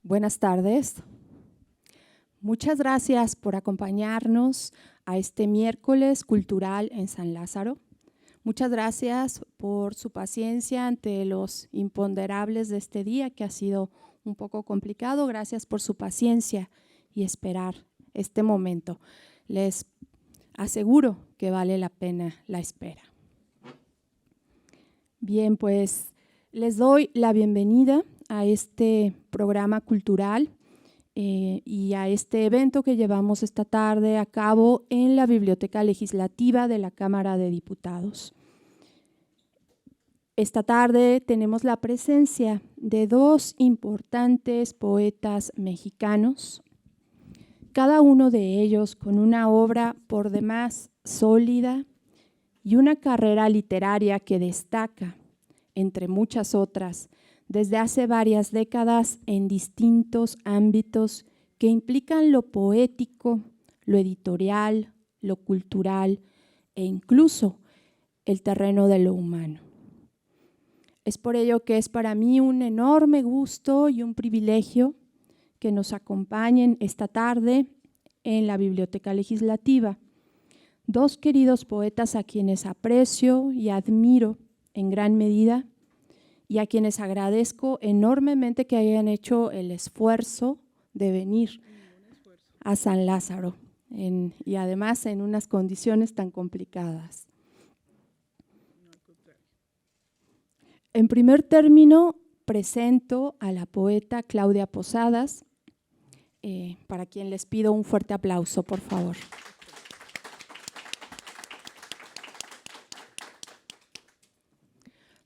Buenas tardes. Muchas gracias por acompañarnos a este miércoles cultural en San Lázaro. Muchas gracias por su paciencia ante los imponderables de este día, que ha sido un poco complicado. Gracias por su paciencia y esperar este momento. Les aseguro que vale la pena la espera. Bien, pues les doy la bienvenida a este programa cultural y a este evento que llevamos esta tarde a cabo en la Biblioteca Legislativa de la Cámara de Diputados. Esta tarde tenemos la presencia de dos importantes poetas mexicanos, cada uno de ellos con una obra por demás sólida y una carrera literaria que destaca, entre muchas otras, desde hace varias décadas en distintos ámbitos que implican lo poético, lo editorial, lo cultural e incluso el terreno de lo humano. Es por ello que es para mí un enorme gusto y un privilegio que nos acompañen esta tarde en la Biblioteca Legislativa. Dos queridos poetas a quienes aprecio y admiro en gran medida y a quienes agradezco enormemente que hayan hecho el esfuerzo de venir a San Lázaro y además en unas condiciones tan complicadas. En primer término, presento a la poeta Claudia Posadas, para quien les pido un fuerte aplauso, por favor.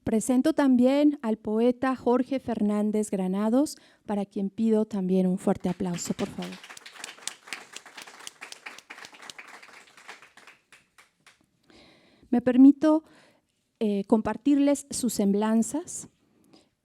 Presento también al poeta Jorge Fernández Granados, para quien pido también un fuerte aplauso, por favor. Me permito compartirles sus semblanzas.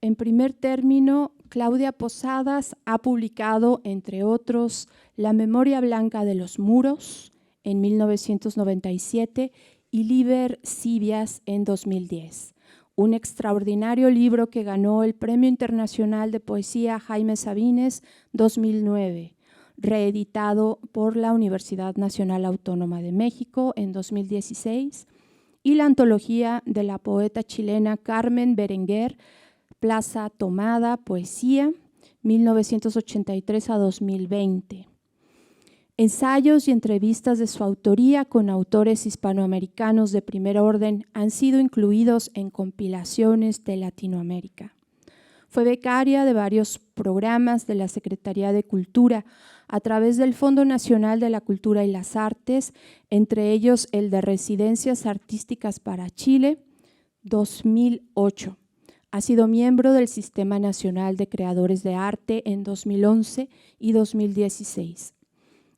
En primer término, Claudia Posadas ha publicado, entre otros, La memoria blanca de los muros en 1997 y Liber Sibias en 2010. Un extraordinario libro que ganó el Premio Internacional de Poesía Jaime Sabines 2009, reeditado por la Universidad Nacional Autónoma de México en 2016, y la antología de la poeta chilena Carmen Berenguer, Plaza Tomada, Poesía, 1983 a 2020. Ensayos y entrevistas de su autoría con autores hispanoamericanos de primer orden han sido incluidos en compilaciones de Latinoamérica. Fue becaria de varios programas de la Secretaría de Cultura a través del Fondo Nacional de la Cultura y las Artes, entre ellos el de Residencias Artísticas para Chile, 2008. Ha sido miembro del Sistema Nacional de Creadores de Arte en 2011 y 2016.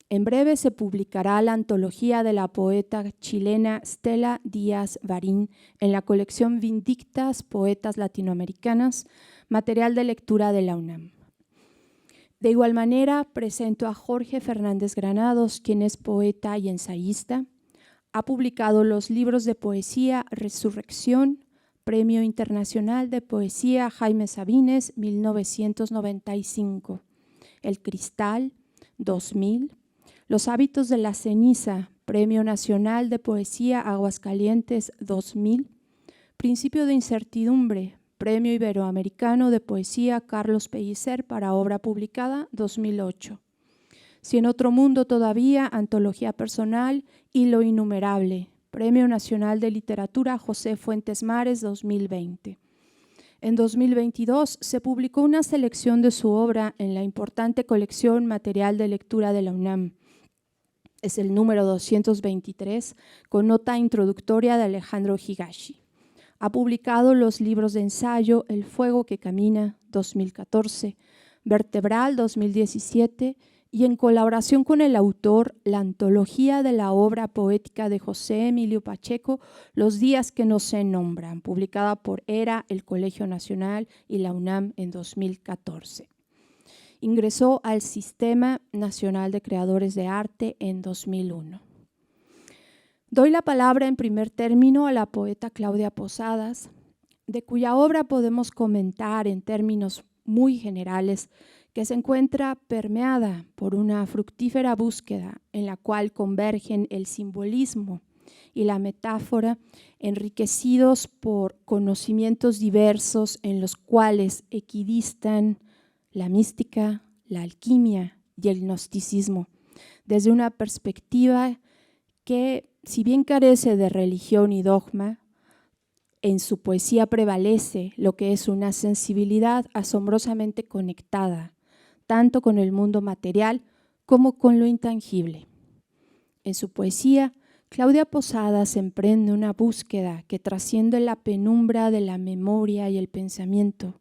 En breve se publicará la antología de la poeta chilena Stella Díaz Barín en la colección Vindictas Poetas Latinoamericanas, material de lectura de la UNAM. De igual manera, presento a Jorge Fernández Granados, quien es poeta y ensayista. Ha publicado los libros de poesía Resurrección, Premio Internacional de Poesía Jaime Sabines, 1995, El Cristal, 2000, Los hábitos de la ceniza, Premio Nacional de Poesía Aguascalientes 2000, Principio de incertidumbre, Premio Iberoamericano de Poesía Carlos Pellicer para obra publicada 2008. Si en otro mundo todavía, Antología personal y Lo innumerable, Premio Nacional de Literatura José Fuentes Mares 2020. En 2022 se publicó una selección de su obra en la importante colección Material de Lectura de la UNAM. Es el número 223, con nota introductoria de Alejandro Higashi. Ha publicado los libros de ensayo El fuego que camina, 2014, Vertebral, 2017, y en colaboración con el autor, la antología de la obra poética de José Emilio Pacheco, Los días que no se nombran, publicada por ERA, el Colegio Nacional y la UNAM en 2014. Ingresó al Sistema Nacional de Creadores de Arte en 2001. Doy la palabra en primer término a la poeta Claudia Posadas, de cuya obra podemos comentar en términos muy generales que se encuentra permeada por una fructífera búsqueda en la cual convergen el simbolismo y la metáfora, enriquecidos por conocimientos diversos en los cuales equidistan la mística, la alquimia y el gnosticismo, desde una perspectiva que, si bien carece de religión y dogma, en su poesía prevalece lo que es una sensibilidad asombrosamente conectada, tanto con el mundo material como con lo intangible. En su poesía, Claudia Posadas emprende una búsqueda que trasciende la penumbra de la memoria y el pensamiento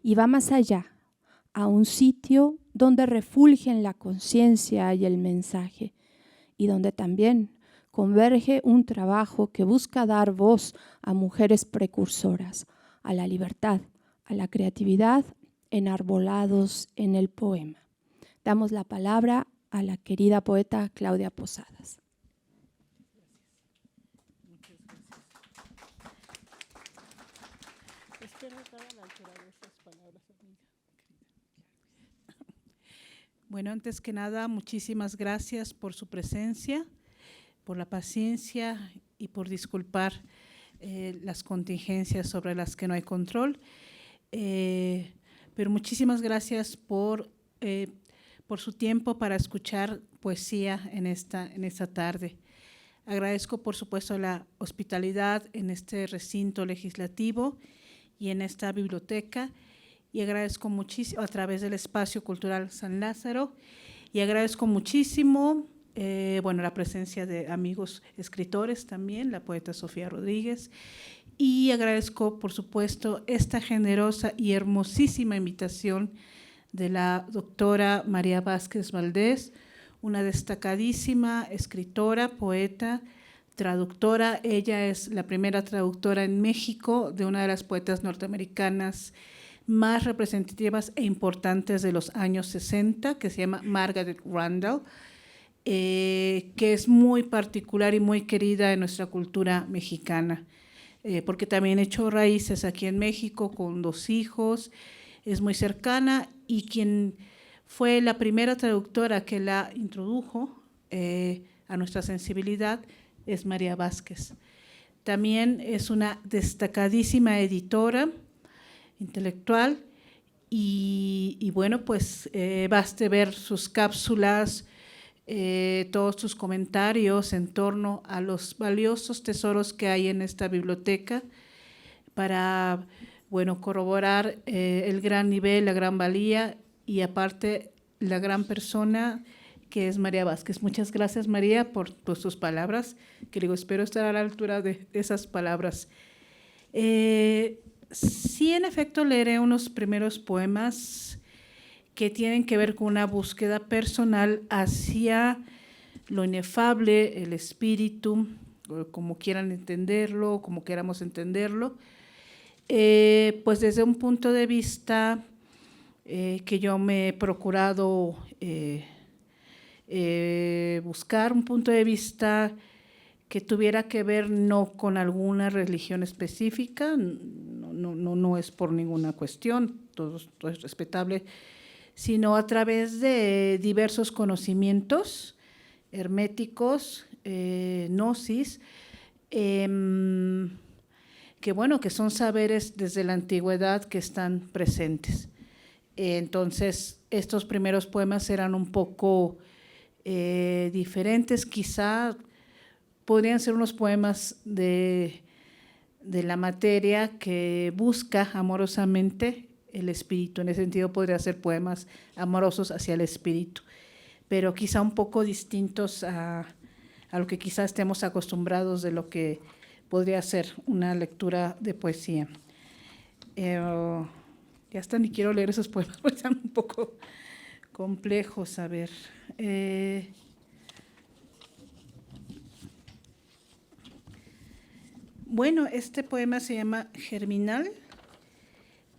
y va más allá, a un sitio donde refulgen la conciencia y el mensaje, y donde también converge un trabajo que busca dar voz a mujeres precursoras, a la libertad, a la creatividad, enarbolados en el poema. Damos la palabra a la querida poeta Claudia Posadas. Muchas gracias. Espero estar a la altura de esas palabras, amiga. Bueno, antes que nada, muchísimas gracias por su presencia, por la paciencia y por disculpar las contingencias sobre las que no hay control. Pero muchísimas gracias por su tiempo para escuchar poesía en esta tarde. Agradezco, por supuesto, la hospitalidad en este recinto legislativo y en esta biblioteca, y agradezco muchísimo a través del Espacio Cultural San Lázaro, y agradezco muchísimo la presencia de amigos escritores también, la poeta Sofía Rodríguez, y agradezco, por supuesto, esta generosa y hermosísima invitación de la doctora María Vázquez Valdés, una destacadísima escritora, poeta, traductora. Ella es la primera traductora en México de una de las poetas norteamericanas más representativas e importantes de los años 60, que se llama Margaret Randall, que es muy particular y muy querida en nuestra cultura mexicana, porque también echó raíces aquí en México con 2 hijos, es muy cercana, y quien fue la primera traductora que la introdujo a nuestra sensibilidad es María Vázquez. También es una destacadísima editora intelectual y bueno, pues baste ver sus cápsulas, todos sus comentarios en torno a los valiosos tesoros que hay en esta biblioteca para, bueno, corroborar el gran nivel, la gran valía y aparte la gran persona que es María Vázquez. Muchas gracias, María, por tus palabras, que digo, espero estar a la altura de esas palabras. Sí, en efecto, leeré unos primeros poemas que tienen que ver con una búsqueda personal hacia lo inefable, el espíritu, como quieran entenderlo, como queramos entenderlo, pues desde un punto de vista que yo me he procurado buscar, un punto de vista que tuviera que ver no con alguna religión específica, no es por ninguna cuestión, todo es respetable, sino a través de diversos conocimientos herméticos, gnosis, que bueno, que son saberes desde la antigüedad que están presentes. Entonces, estos primeros poemas eran un poco diferentes, quizá podrían ser unos poemas de la materia que busca amorosamente el espíritu. En ese sentido podría ser poemas amorosos hacia el espíritu, pero quizá un poco distintos a lo que quizá estemos acostumbrados de lo que podría ser una lectura de poesía. Ya hasta ni quiero leer esos poemas, porque están un poco complejos. A ver. Bueno, este poema se llama Germinal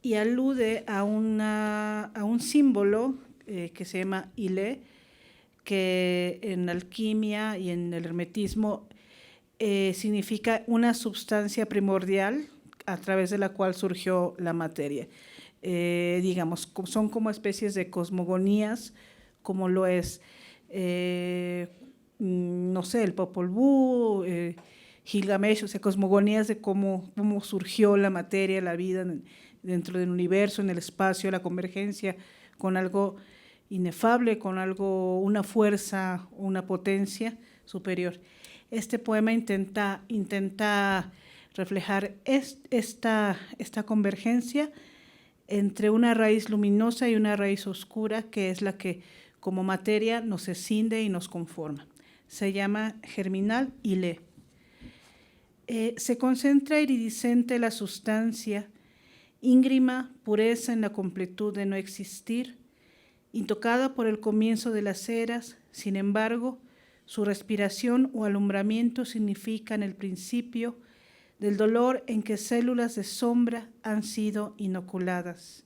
y alude a un símbolo que se llama Ile, que en alquimia y en el hermetismo significa una sustancia primordial a través de la cual surgió la materia. digamos, son como especies de cosmogonías, como lo es, no sé, el Popol Vuh, Gilgamesh, o sea, cosmogonías de cómo surgió la materia, la vida dentro del universo, en el espacio, la convergencia con algo inefable, con algo, una fuerza, una potencia superior. Este poema intenta reflejar esta convergencia entre una raíz luminosa y una raíz oscura, que es la que como materia nos escinde y nos conforma. Se llama Germinal y lee. Se concentra iridiscente la sustancia, íngrima pureza en la completud de no existir, intocada por el comienzo de las eras, sin embargo, su respiración o alumbramiento significan el principio del dolor en que células de sombra han sido inoculadas.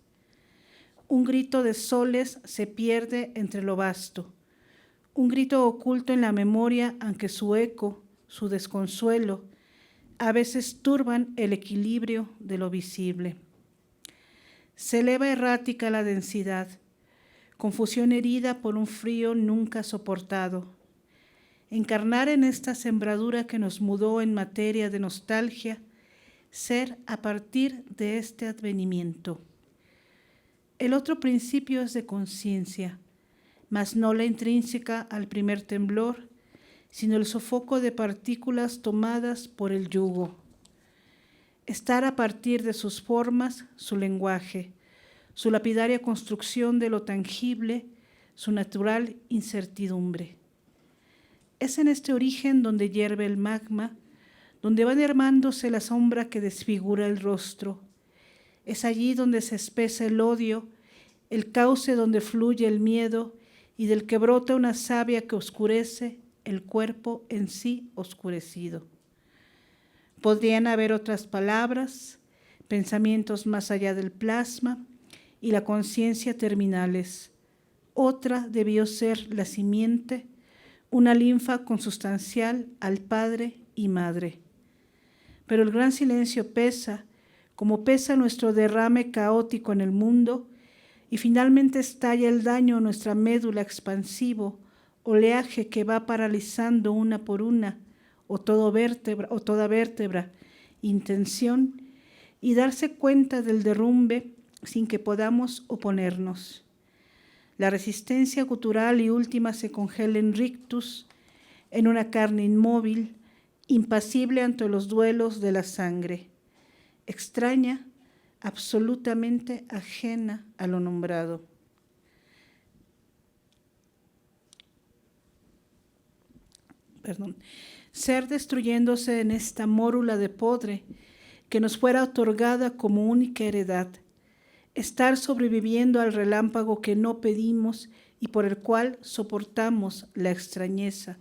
Un grito de soles se pierde entre lo vasto, un grito oculto en la memoria, aunque su eco, su desconsuelo, a veces turban el equilibrio de lo visible. Se eleva errática la densidad, confusión herida por un frío nunca soportado. Encarnar en esta sembradura que nos mudó en materia de nostalgia, ser a partir de este advenimiento. El otro principio es de conciencia, mas no la intrínseca al primer temblor, sino el sofoco de partículas tomadas por el yugo. Estar a partir de sus formas, su lenguaje, su lapidaria construcción de lo tangible, su natural incertidumbre. Es en este origen donde hierve el magma, donde va derramándose la sombra que desfigura el rostro. Es allí donde se espesa el odio, el cauce donde fluye el miedo y del que brota una savia que oscurece el cuerpo en sí oscurecido. Podrían haber otras palabras, pensamientos más allá del plasma y la conciencia terminales. Otra debió ser la simiente, una linfa consustancial al padre y madre. Pero el gran silencio pesa, como pesa nuestro derrame caótico en el mundo, y finalmente estalla el daño a nuestra médula expansivo, oleaje que va paralizando una por una, o toda vértebra, intención, y darse cuenta del derrumbe sin que podamos oponernos. La resistencia gutural y última se congela en rictus, en una carne inmóvil, impasible ante los duelos de la sangre, extraña, absolutamente ajena a lo nombrado. Ser destruyéndose en esta mórula de podre que nos fuera otorgada como única heredad, estar sobreviviendo al relámpago que no pedimos y por el cual soportamos la extrañeza.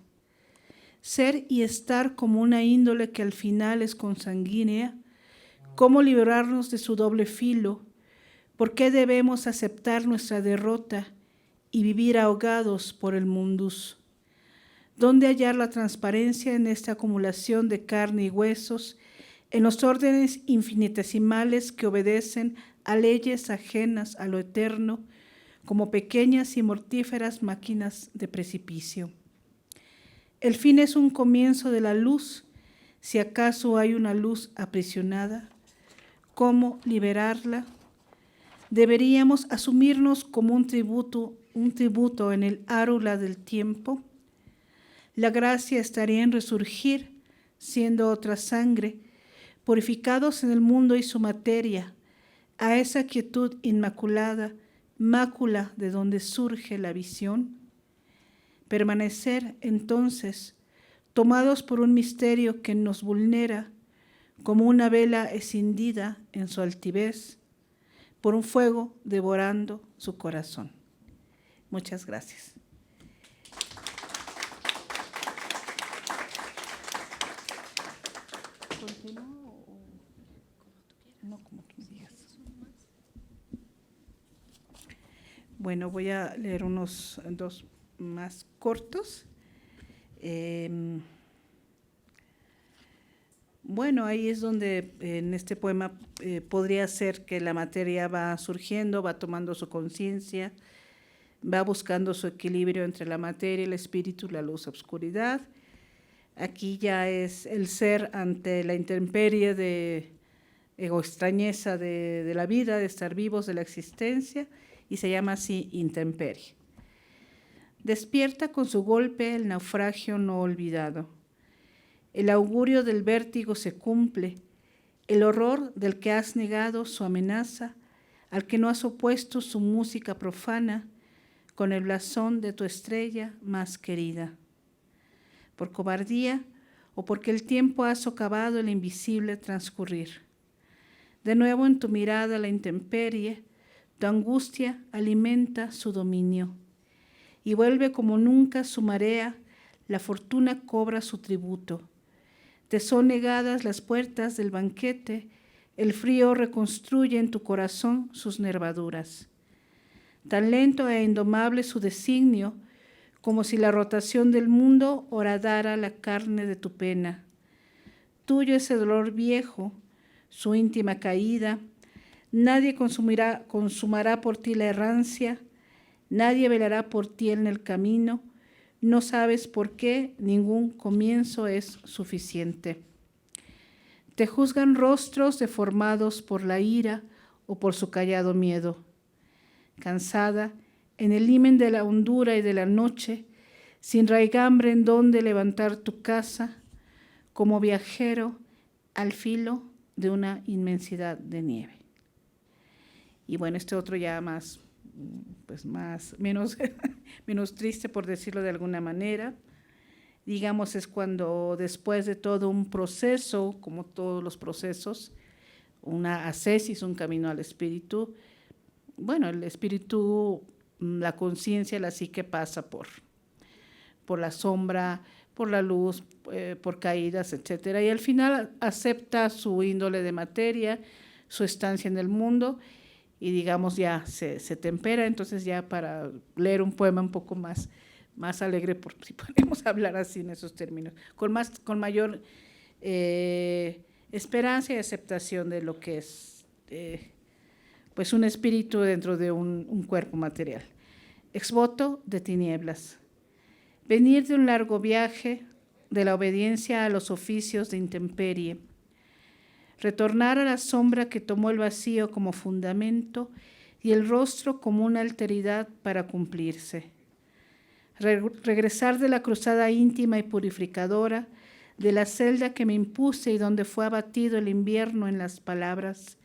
Ser y estar como una índole que al final es consanguínea. ¿Cómo librarnos de su doble filo? ¿Por qué debemos aceptar nuestra derrota y vivir ahogados por el mundus? ¿Dónde hallar la transparencia en esta acumulación de carne y huesos, en los órdenes infinitesimales que obedecen a leyes ajenas a lo eterno, como pequeñas y mortíferas máquinas de precipicio? El fin es un comienzo de la luz, si acaso hay una luz aprisionada. ¿Cómo liberarla? ¿Deberíamos asumirnos como un tributo en el árula del tiempo? La gracia estaría en resurgir, siendo otra sangre, purificados en el mundo y su materia, a esa quietud inmaculada, mácula de donde surge la visión. Permanecer, entonces, tomados por un misterio que nos vulnera, como una vela escindida en su altivez, por un fuego devorando su corazón. Muchas gracias. ¿Continúo o no, como tú digas? Bueno, voy a leer unos dos más Bueno, ahí es donde en este poema podría ser que la materia va surgiendo, va tomando su conciencia, va buscando su equilibrio entre la materia, el espíritu, la luz, la oscuridad. Aquí ya es el ser ante la intemperie o extrañeza de la vida, de estar vivos, de la existencia, y se llama así intemperie. Despierta con su golpe el naufragio no olvidado. El augurio del vértigo se cumple, el horror del que has negado su amenaza, al que no has opuesto su música profana, con el blasón de tu estrella más querida. Por cobardía o porque el tiempo ha socavado el invisible transcurrir. De nuevo en tu mirada la intemperie, tu angustia alimenta su dominio, y vuelve como nunca su marea, la fortuna cobra su tributo. Te son negadas las puertas del banquete, el frío reconstruye en tu corazón sus nervaduras. Tan lento e indomable su designio, como si la rotación del mundo horadara la carne de tu pena. Tuyo ese dolor viejo, su íntima caída, nadie consumará por ti la errancia, nadie velará por ti en el camino, no sabes por qué ningún comienzo es suficiente. Te juzgan rostros deformados por la ira o por su callado miedo. Cansada, en el himen de la hondura y de la noche, sin raigambre en donde levantar tu casa, como viajero al filo de una inmensidad de nieve. Y bueno, este otro ya menos triste, por decirlo de alguna manera. Digamos, es cuando después de todo un proceso, como todos los procesos, una ascesis, un camino al espíritu, bueno, el espíritu, la conciencia, la psique pasa por la sombra, por la luz, por caídas, etcétera, y al final acepta su índole de materia, su estancia en el mundo, y digamos ya se tempera. Entonces ya para leer un poema un poco más alegre, si podemos hablar así en esos términos, con mayor esperanza y aceptación de lo que es pues un espíritu dentro de un cuerpo material. Exvoto de tinieblas. Venir de un largo viaje, de la obediencia a los oficios de intemperie. Retornar a la sombra que tomó el vacío como fundamento y el rostro como una alteridad para cumplirse. Regresar de la cruzada íntima y purificadora, de la celda que me impuse y donde fue abatido el invierno en las palabras,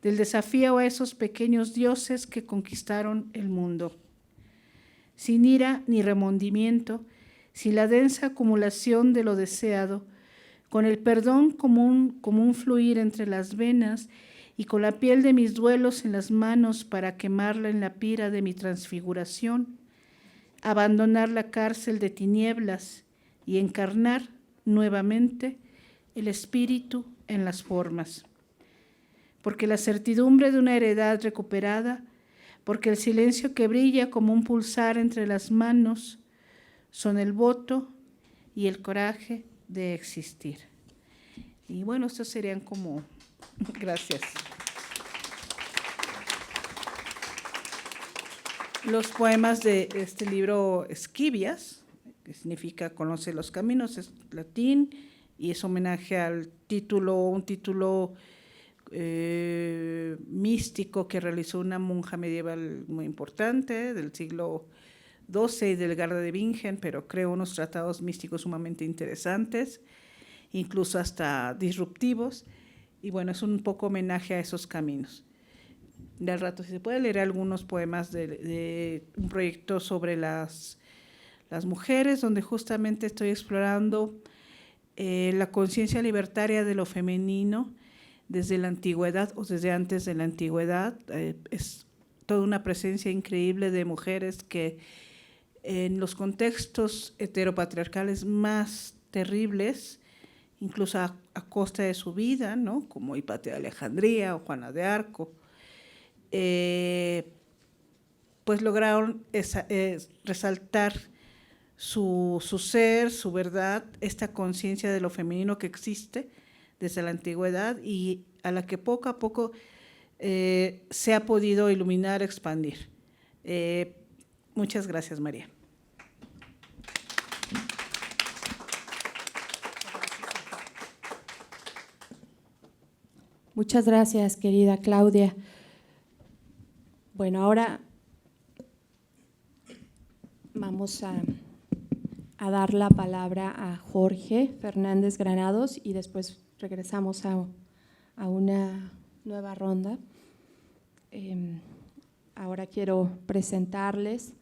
del desafío a esos pequeños dioses que conquistaron el mundo. Sin ira ni remordimiento, sin la densa acumulación de lo deseado, con el perdón como un fluir entre las venas y con la piel de mis duelos en las manos para quemarla en la pira de mi transfiguración, abandonar la cárcel de tinieblas y encarnar nuevamente el espíritu en las formas. Porque la certidumbre de una heredad recuperada, porque el silencio que brilla como un pulsar entre las manos, son el voto y el coraje de existir. Y bueno, estos serían como... Gracias. Los poemas de este libro Esquivias, que significa Conoce los caminos, es latín y es homenaje al un título místico que realizó una monja medieval muy importante del siglo XII, Hildegarda de Bingen, pero creó unos tratados místicos sumamente interesantes, incluso hasta disruptivos, y bueno, es un poco homenaje a esos caminos. De al rato, si se puede leer algunos poemas de un proyecto sobre las mujeres, donde justamente estoy explorando la conciencia libertaria de lo femenino desde la antigüedad o desde antes de la antigüedad. Es toda una presencia increíble de mujeres que en los contextos heteropatriarcales más terribles, incluso a costa de su vida, ¿no?, como Hipatia de Alejandría o Juana de Arco, pues lograron resaltar su ser, su verdad, esta conciencia de lo femenino que existe desde la antigüedad y a la que poco a poco se ha podido iluminar, expandir. Muchas gracias, María. Muchas gracias, querida Claudia. Bueno, ahora vamos a dar la palabra a Jorge Fernández Granados y después regresamos a una nueva ronda. Ahora quiero presentarles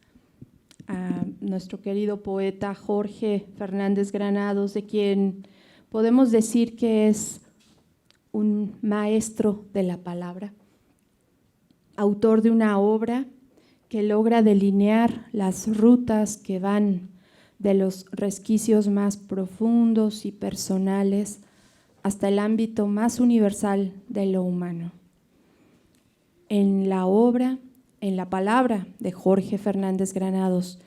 a nuestro querido poeta Jorge Fernández Granados, de quien podemos decir que es un maestro de la palabra, autor de una obra que logra delinear las rutas que van de los resquicios más profundos y personales hasta el ámbito más universal de lo humano. En la obra, en la palabra de Jorge Fernández Granados,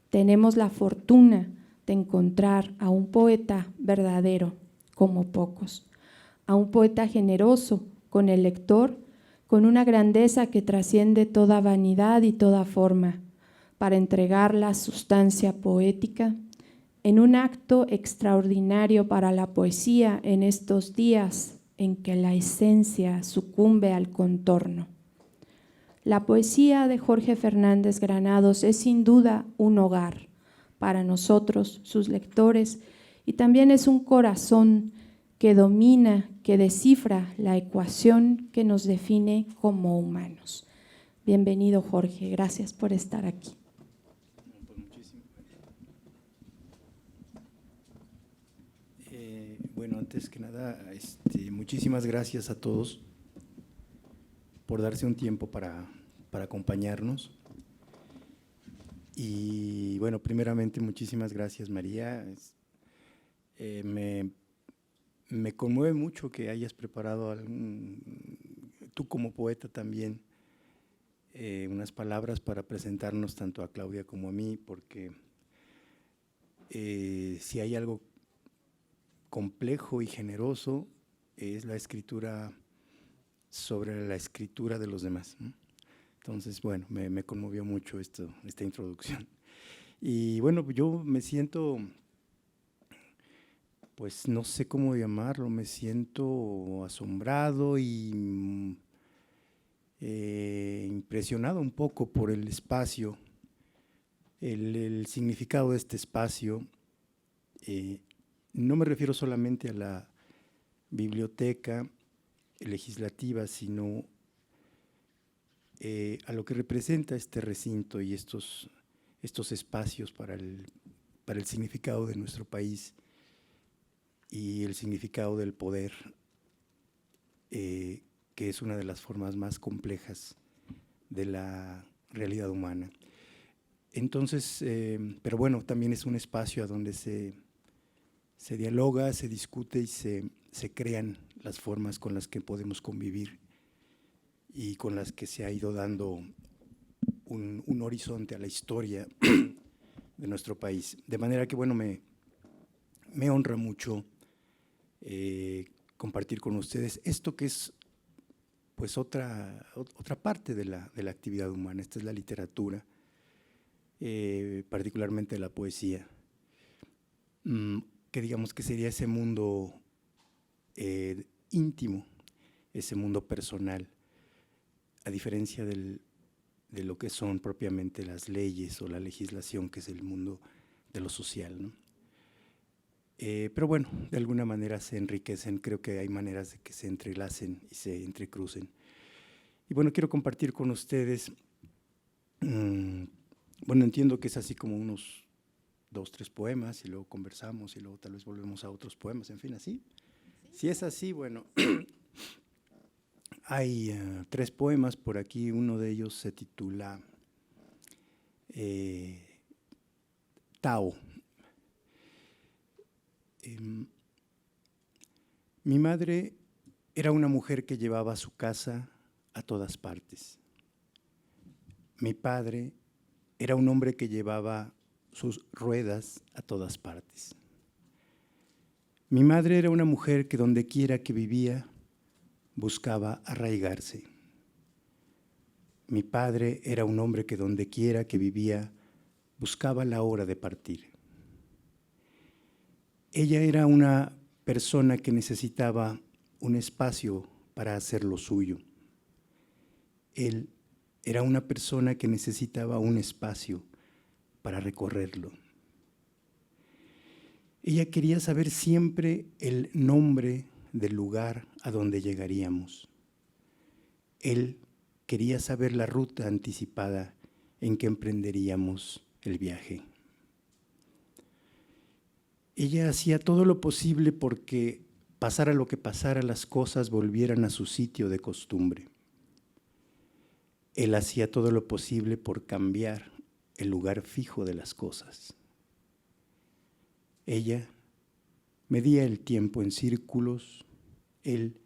tenemos la fortuna de encontrar a un poeta verdadero como pocos, a un poeta generoso con el lector, con una grandeza que trasciende toda vanidad y toda forma, para entregar la sustancia poética en un acto extraordinario para la poesía en estos días en que la esencia sucumbe al contorno. La poesía de Jorge Fernández Granados es sin duda un hogar para nosotros, sus lectores, y también es un corazón que domina, que descifra la ecuación que nos define como humanos. Bienvenido, Jorge, gracias por estar aquí. Bueno, antes que nada, muchísimas gracias a todos por darse un tiempo para acompañarnos. Y bueno, primeramente, muchísimas gracias, María. Me conmueve mucho que hayas preparado, tú como poeta también, unas palabras para presentarnos tanto a Claudia como a mí, porque si hay algo complejo y generoso es la escritura sobre la escritura de los demás, ¿no? Entonces, bueno, me conmovió mucho esta introducción. Y bueno, yo me siento, pues no sé cómo llamarlo, me siento asombrado y impresionado un poco por el espacio, el significado de este espacio. No me refiero solamente a la biblioteca legislativa, sino a lo que representa este recinto y estos espacios para el significado de nuestro país y el significado del poder, que es una de las formas más complejas de la realidad humana. Entonces, pero bueno, también es un espacio a donde se dialoga, se discute y se crean las formas con las que podemos convivir y con las que se ha ido dando un horizonte a la historia de nuestro país. De manera que, bueno, me honra mucho compartir con ustedes esto que es pues otra parte de la actividad humana. Esta es la literatura, particularmente la poesía, que digamos que sería ese mundo íntimo, ese mundo personal, a diferencia de lo que son propiamente las leyes o la legislación, que es el mundo de lo social, ¿no? Pero bueno, de alguna manera se enriquecen, creo que hay maneras de que se entrelacen y se entrecrucen. Y bueno, quiero compartir con ustedes, bueno, entiendo que es así como unos 2, 3 poemas y luego conversamos y luego tal vez volvemos a otros poemas, en fin, así. Sí. Si es así, bueno, hay 3 poemas por aquí, uno de ellos se titula Tao. Mi madre era una mujer que llevaba su casa a todas partes. Mi padre era un hombre que llevaba sus ruedas a todas partes. Mi madre era una mujer que donde quiera que vivía buscaba arraigarse. Mi padre era un hombre que donde quiera que vivía buscaba la hora de partir. Ella era una persona que necesitaba un espacio para hacer lo suyo. Él era una persona que necesitaba un espacio para recorrerlo. Ella quería saber siempre el nombre del lugar a donde llegaríamos. Él quería saber la ruta anticipada en que emprenderíamos el viaje. Ella hacía todo lo posible porque, pasara lo que pasara, las cosas volvieran a su sitio de costumbre. Él hacía todo lo posible por cambiar el lugar fijo de las cosas. Ella medía el tiempo en círculos, él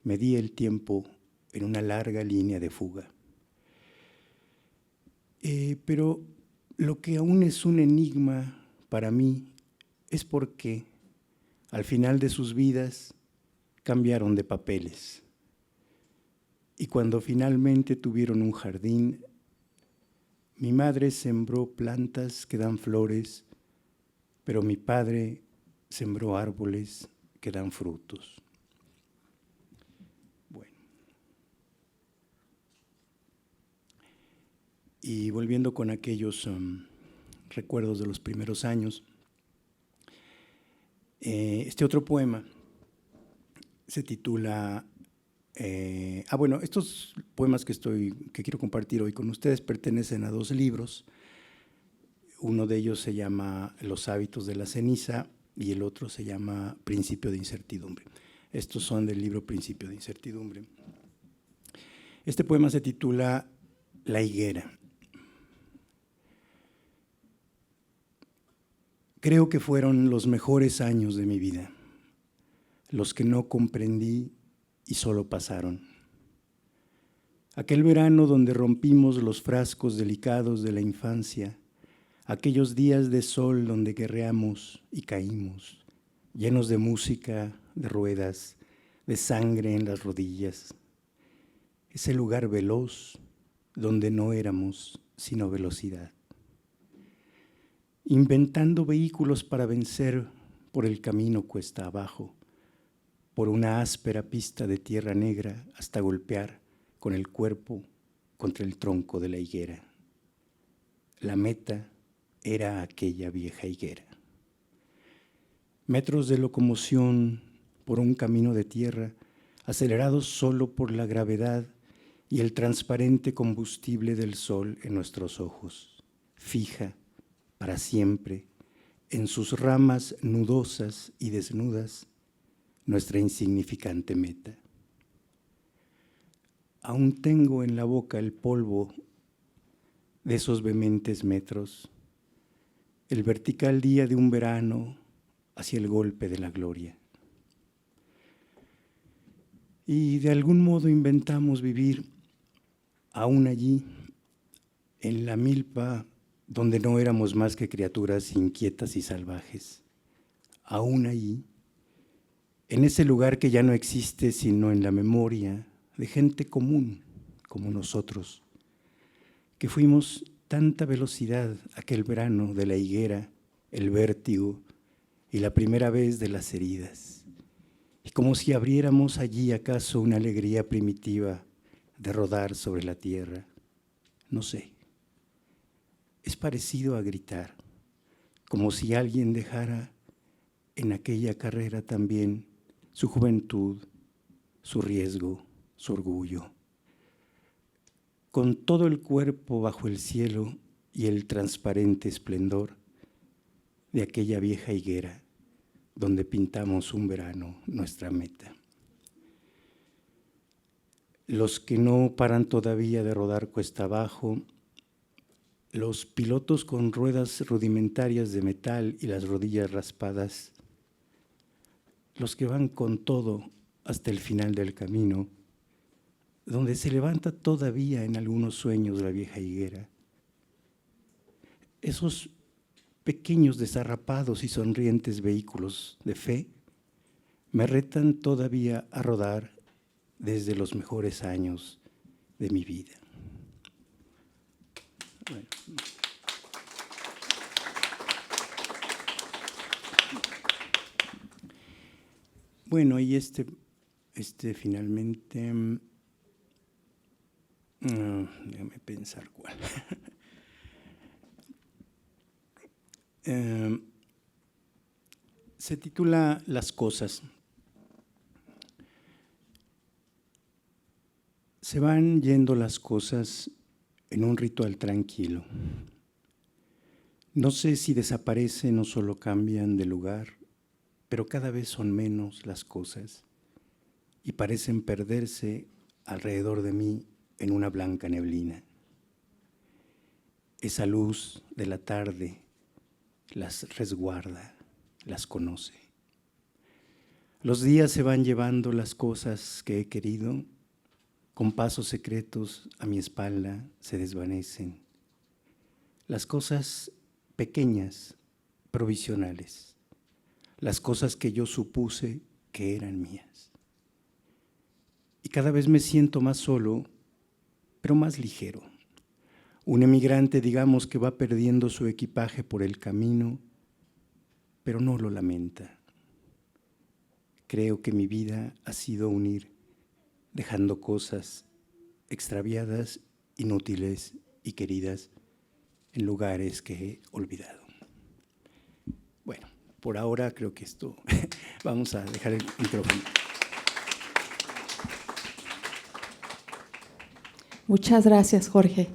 medía el tiempo en una larga línea de fuga. Pero lo que aún es un enigma para mí es por qué al final de sus vidas cambiaron de papeles. Y cuando finalmente tuvieron un jardín, mi madre sembró plantas que dan flores, pero mi padre sembró árboles que dan frutos. Bueno. Y volviendo con aquellos recuerdos de los primeros años, este otro poema se titula... bueno, estos poemas que quiero compartir hoy con ustedes pertenecen a 2 libros. Uno de ellos se llama Los hábitos de la ceniza y el otro se llama Principio de incertidumbre. Estos son del libro Principio de incertidumbre. Este poema se titula La higuera. Creo que fueron los mejores años de mi vida, los que no comprendí y solo pasaron. Aquel verano donde rompimos los frascos delicados de la infancia, aquellos días de sol donde guerreamos y caímos, llenos de música, de ruedas, de sangre en las rodillas. Ese lugar veloz donde no éramos sino velocidad. Inventando vehículos para vencer por el camino cuesta abajo, por una áspera pista de tierra negra hasta golpear con el cuerpo contra el tronco de la higuera. La meta era aquella vieja higuera. Metros de locomoción por un camino de tierra, acelerados solo por la gravedad y el transparente combustible del sol en nuestros ojos, fija para siempre, en sus ramas nudosas y desnudas, nuestra insignificante meta. Aún tengo en la boca el polvo de esos vehementes metros, el vertical día de un verano hacia el golpe de la gloria. Y de algún modo inventamos vivir aún allí, en la milpa, donde no éramos más que criaturas inquietas y salvajes, aún allí, en ese lugar que ya no existe sino en la memoria de gente común como nosotros, que fuimos tanta velocidad aquel verano de la higuera, el vértigo y la primera vez de las heridas, y como si abriéramos allí acaso una alegría primitiva de rodar sobre la tierra, no sé. Es parecido a gritar, como si alguien dejara en aquella carrera también su juventud, su riesgo, su orgullo. Con todo el cuerpo bajo el cielo y el transparente esplendor de aquella vieja higuera donde pintamos un verano nuestra meta. Los que no paran todavía de rodar cuesta abajo, los pilotos con ruedas rudimentarias de metal y las rodillas raspadas, los que van con todo hasta el final del camino, donde se levanta todavía en algunos sueños la vieja higuera. Esos pequeños desarrapados y sonrientes vehículos de fe me retan todavía a rodar desde los mejores años de mi vida. Bueno, y este finalmente, déjame pensar cuál. Se titula Las cosas. Se van yendo las cosas en un ritual tranquilo. No sé si desaparecen o solo cambian de lugar, pero cada vez son menos las cosas y parecen perderse alrededor de mí en una blanca neblina. Esa luz de la tarde las resguarda, las conoce. Los días se van llevando las cosas que he querido, con pasos secretos a mi espalda se desvanecen. Las cosas pequeñas, provisionales, las cosas que yo supuse que eran mías. Y cada vez me siento más solo, pero más ligero. Un emigrante, digamos, que va perdiendo su equipaje por el camino, pero no lo lamenta. Creo que mi vida ha sido un ir, dejando cosas extraviadas, inútiles y queridas en lugares que he olvidado. Bueno, por ahora creo que esto, vamos a dejar el micrófono. Muchas gracias, Jorge.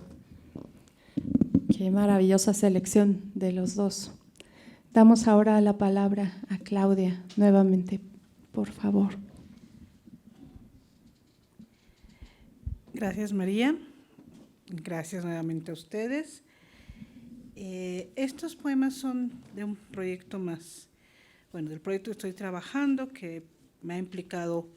Qué maravillosa selección de los dos. Damos ahora la palabra a Claudia nuevamente, por favor. Gracias, María. Gracias nuevamente a ustedes. Estos poemas son de un proyecto más, bueno, del proyecto que estoy trabajando, que me ha implicado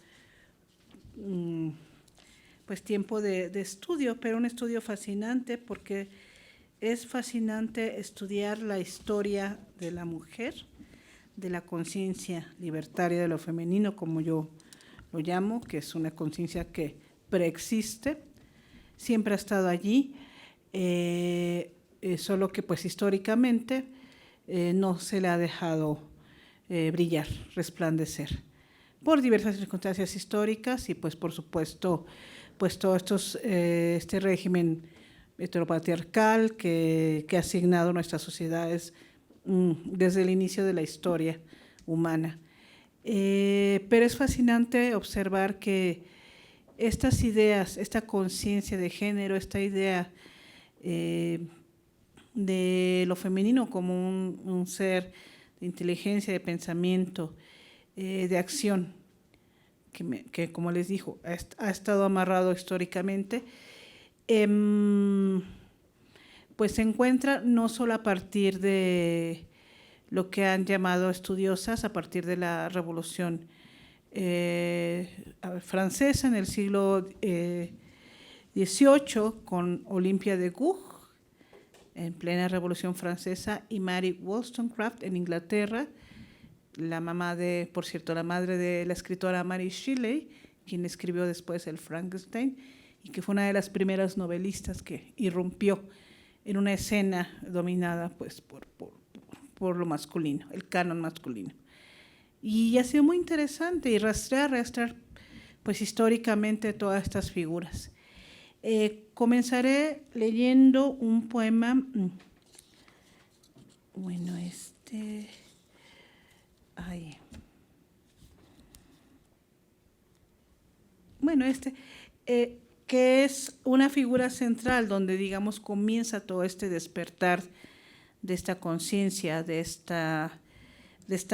pues tiempo de estudio, pero un estudio fascinante porque es fascinante estudiar la historia de la mujer, de la conciencia libertaria de lo femenino, como yo lo llamo, que es una conciencia que preexiste, siempre ha estado allí, solo que pues históricamente no se le ha dejado brillar, resplandecer, por diversas circunstancias históricas y pues por supuesto pues todo este régimen heteropatriarcal que ha asignado nuestras sociedades desde el inicio de la historia humana. Pero es fascinante observar que estas ideas, esta conciencia de género, esta idea de lo femenino como un ser de inteligencia, de pensamiento, de acción, que como les digo, ha estado amarrado históricamente, pues se encuentra no solo a partir de lo que han llamado estudiosas, a partir de la Revolución francesa en el siglo XVIII, con Olympia de Gouges, en plena Revolución Francesa, y Mary Wollstonecraft en Inglaterra, la madre de la escritora Mary Shelley, quien escribió después el Frankenstein, y que fue una de las primeras novelistas que irrumpió en una escena dominada pues, por lo masculino, el canon masculino. Y ha sido muy interesante y rastrear pues, históricamente todas estas figuras. Comenzaré leyendo un poema, que es una figura central donde, digamos, comienza todo este despertar de esta conciencia, de esta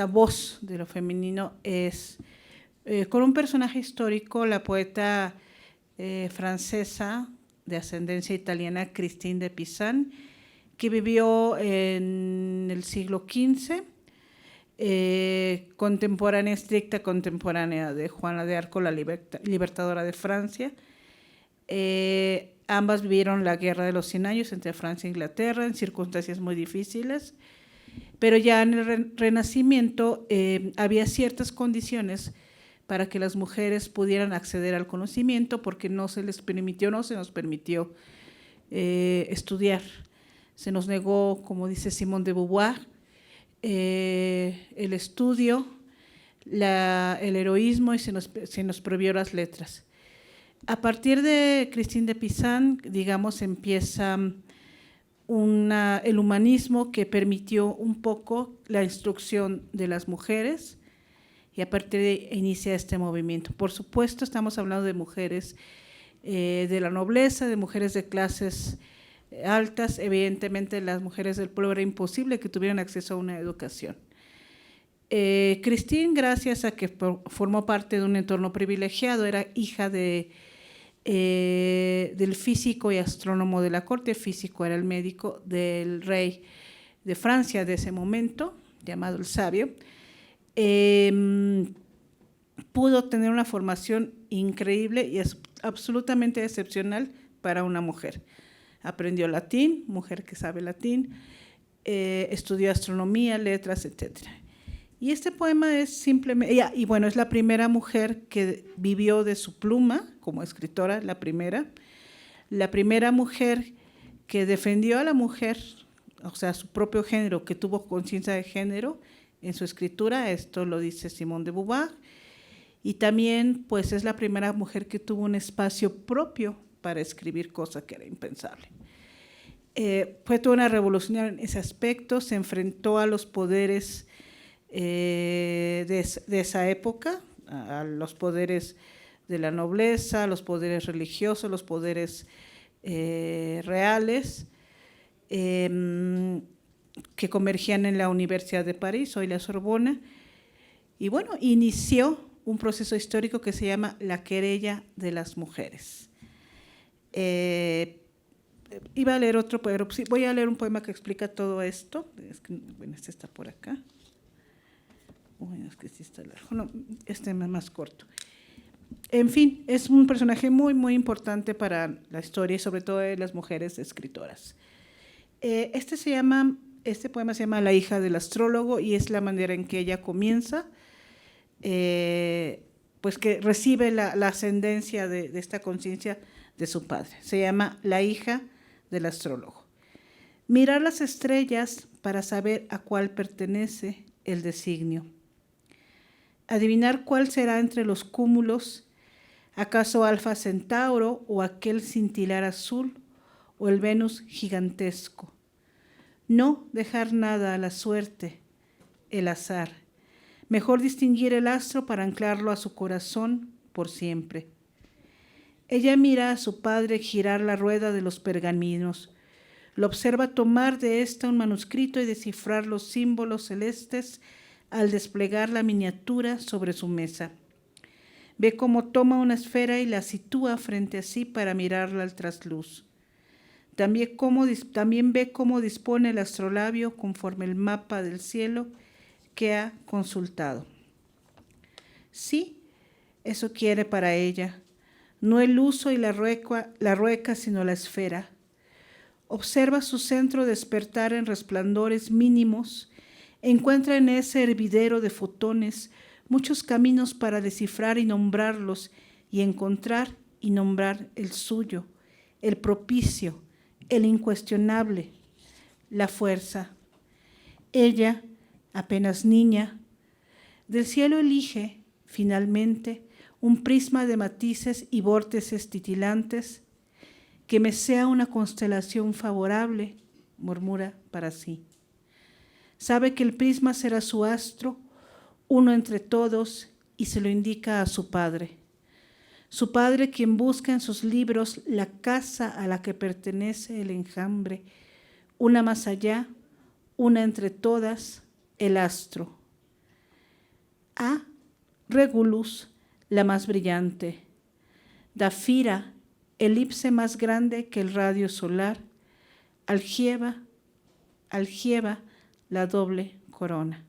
voz de lo femenino, es con un personaje histórico, la poeta francesa de ascendencia italiana Christine de Pizan, que vivió en el siglo XV, estricta contemporánea de Juana de Arco, la libertadora de Francia. Ambas vivieron la Guerra de los 100 años entre Francia e Inglaterra en circunstancias muy difíciles, pero ya en el Renacimiento había ciertas condiciones para que las mujeres pudieran acceder al conocimiento, porque no se nos permitió estudiar. Se nos negó, como dice Simone de Beauvoir, el estudio, el heroísmo, y se nos prohibió las letras. A partir de Christine de Pizan, digamos, empieza el humanismo que permitió un poco la instrucción de las mujeres, y a partir de ahí inicia este movimiento. Por supuesto, estamos hablando de mujeres de la nobleza, de mujeres de clases altas. Evidentemente, las mujeres del pueblo era imposible que tuvieran acceso a una educación. Christine, gracias a que formó parte de un entorno privilegiado, era hija del físico y astrónomo de la corte. Físico era el médico del rey de Francia de ese momento, llamado el Sabio. Pudo tener una formación increíble y es absolutamente excepcional para una mujer. Aprendió latín, mujer que sabe latín, estudió astronomía, letras, etc. Y este poema es simplemente, y bueno, es la primera mujer que vivió de su pluma como escritora, la primera mujer que defendió a la mujer, o sea, su propio género, que tuvo conciencia de género en su escritura. Esto lo dice Simone de Beauvoir. Y también, pues, es la primera mujer que tuvo un espacio propio para escribir, cosa que era impensable. Fue toda una revolucionaria en ese aspecto, se enfrentó a los poderes de esa época, a los poderes de la nobleza, a los poderes religiosos, los poderes reales, que convergían en la Universidad de París, hoy la Sorbona, y bueno, inició un proceso histórico que se llama la querella de las mujeres. Iba a leer otro, pero sí, voy a leer un poema que explica todo esto. Es que, bueno, este está por acá. Bueno, es que sí está largo. No, este es más corto. En fin, es un personaje muy, muy importante para la historia y sobre todo de las mujeres escritoras. Este poema se llama La hija del astrólogo, y es la manera en que ella comienza, pues que recibe la ascendencia de esta conciencia de su padre. Se llama La hija del astrólogo. Mirar las estrellas para saber a cuál pertenece el designio. Adivinar cuál será entre los cúmulos, acaso Alfa Centauro o aquel cintilar azul o el Venus gigantesco. No dejar nada a la suerte, el azar. Mejor distinguir el astro para anclarlo a su corazón por siempre. Ella mira a su padre girar la rueda de los pergaminos. Lo observa tomar de ésta un manuscrito y descifrar los símbolos celestes al desplegar la miniatura sobre su mesa. Ve cómo toma una esfera y la sitúa frente a sí para mirarla al trasluz. También ve cómo dispone el astrolabio conforme el mapa del cielo que ha consultado. Sí, eso quiere para ella, no el uso y la rueca, sino la esfera. Observa su centro despertar en resplandores mínimos, encuentra en ese hervidero de fotones muchos caminos para descifrar y nombrarlos, y encontrar y nombrar el suyo, el propicio, el incuestionable, la fuerza. Ella, apenas niña, del cielo elige, finalmente, un prisma de matices y vórtices titilantes, que me sea una constelación favorable, murmura para sí. Sabe que el prisma será su astro, uno entre todos, y se lo indica a su padre. Su padre, quien busca en sus libros la casa a la que pertenece el enjambre, una más allá, una entre todas, el astro. A Regulus, la más brillante. Dafira, elipse más grande que el radio solar. Algieba, la doble corona.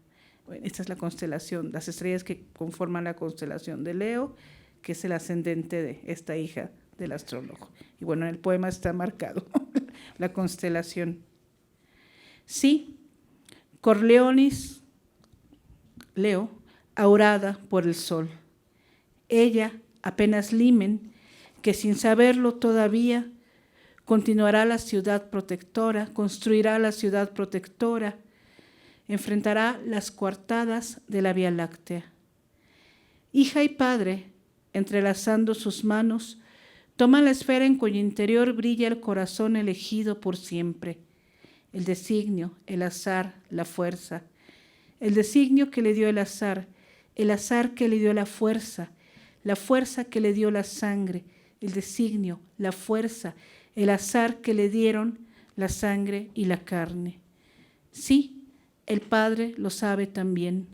Bueno, esta es la constelación, las estrellas que conforman la constelación de Leo, que es el ascendente de esta hija del astrólogo. Y bueno, en el poema está marcado la constelación. Sí, Corleonis, Leo, aurada por el sol. ella, apenas limen, que sin saberlo todavía, continuará la ciudad protectora, construirá la ciudad protectora, enfrentará las coartadas de la Vía Láctea. Hija y padre, entrelazando sus manos, toman la esfera en cuyo interior brilla el corazón elegido por siempre, el designio, el azar, la fuerza, el designio que le dio el azar que le dio la fuerza que le dio la sangre, el designio, la fuerza, el azar que le dieron la sangre y la carne. Sí, el Padre lo sabe también.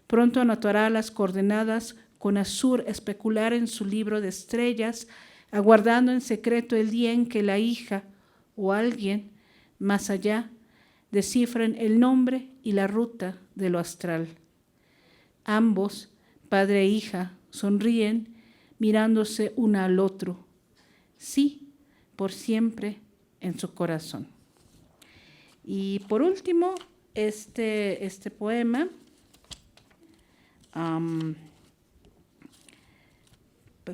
Pronto anotará las coordenadas con azur especular en su libro de estrellas, aguardando en secreto el día en que la hija o alguien más allá descifren el nombre y la ruta de lo astral. Ambos, padre e hija, sonríen mirándose uno al otro. Sí, por siempre en su corazón. Y por último, este poema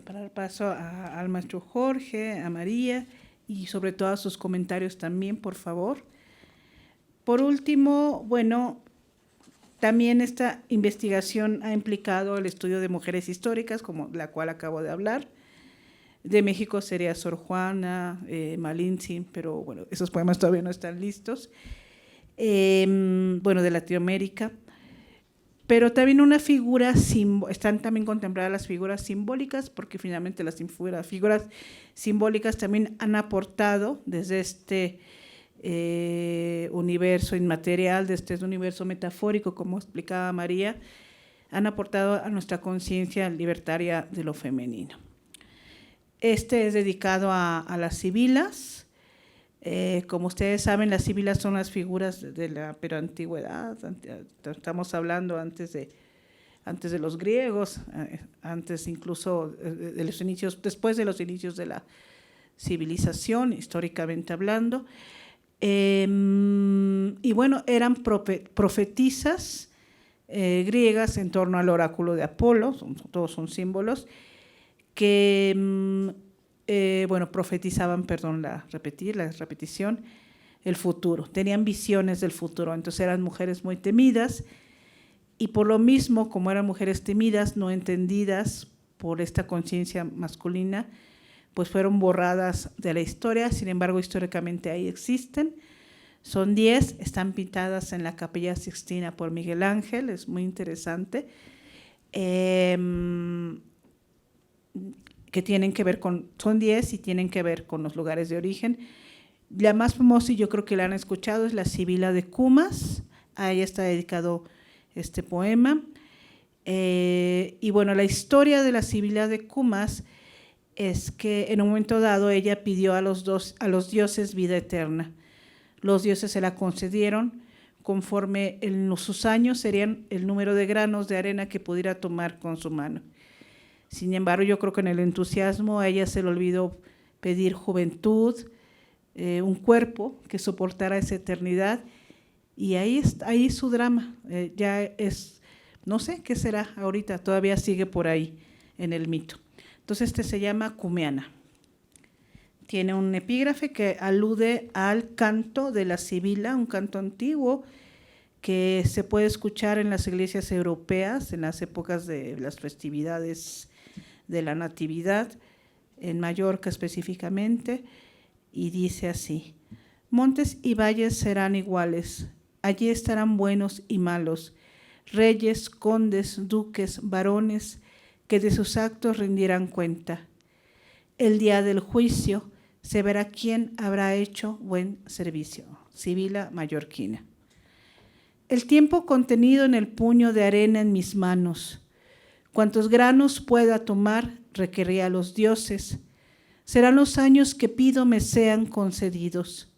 para dar paso al maestro Jorge, a María y sobre todo a sus comentarios también, por favor. Por último, bueno, también esta investigación ha implicado el estudio de mujeres históricas, como la cual acabo de hablar. De México sería Sor Juana, Malintzin, pero bueno, esos poemas todavía no están listos. Bueno, de Latinoamérica. Pero también una figura, están también contempladas las figuras simbólicas, porque finalmente las figuras simbólicas también han aportado desde este universo inmaterial, desde este universo metafórico, como explicaba María, han aportado a nuestra conciencia libertaria de lo femenino. Este es dedicado a las sibilas. Como ustedes saben, las sibilas son las figuras de la antigüedad, estamos hablando antes de los griegos, antes incluso de los inicios, después de los inicios de la civilización, históricamente hablando. Y bueno, eran profetisas griegas en torno al oráculo de Apolo, todos son símbolos, que bueno, profetizaban, la repetición, el futuro. Tenían visiones del futuro, entonces eran mujeres muy temidas y por lo mismo, como eran mujeres temidas, no entendidas por esta conciencia masculina, pues fueron borradas de la historia. Sin embargo, históricamente ahí existen. Son 10, están pintadas en la Capilla Sixtina por Miguel Ángel, es muy interesante. Que tienen que ver son 10 y tienen que ver con los lugares de origen. La más famosa, y yo creo que la han escuchado, es la Sibila de Cumas. A ella está dedicado este poema. Y bueno, la historia de la Sibila de Cumas es que en un momento dado ella pidió a los dioses vida eterna. Los dioses se la concedieron conforme en sus años serían el número de granos de arena que pudiera tomar con su mano. Sin embargo, yo creo que en el entusiasmo a ella se le olvidó pedir juventud, un cuerpo que soportara esa eternidad, y ahí su drama. Ya es, no sé qué será ahorita, todavía sigue por ahí en el mito. Entonces se llama Cumeana. Tiene un epígrafe que alude al canto de la Sibila, un canto antiguo que se puede escuchar en las iglesias europeas en las épocas de las festividades de la Natividad, en Mallorca específicamente, y dice así: montes y valles serán iguales, allí estarán buenos y malos, reyes, condes, duques, varones, que de sus actos rendirán cuenta. El día del juicio se verá quién habrá hecho buen servicio. Sibila mallorquina. El tiempo contenido en el puño de arena en mis manos, cuantos granos pueda tomar, requeriré a los dioses, serán los años que pido me sean concedidos.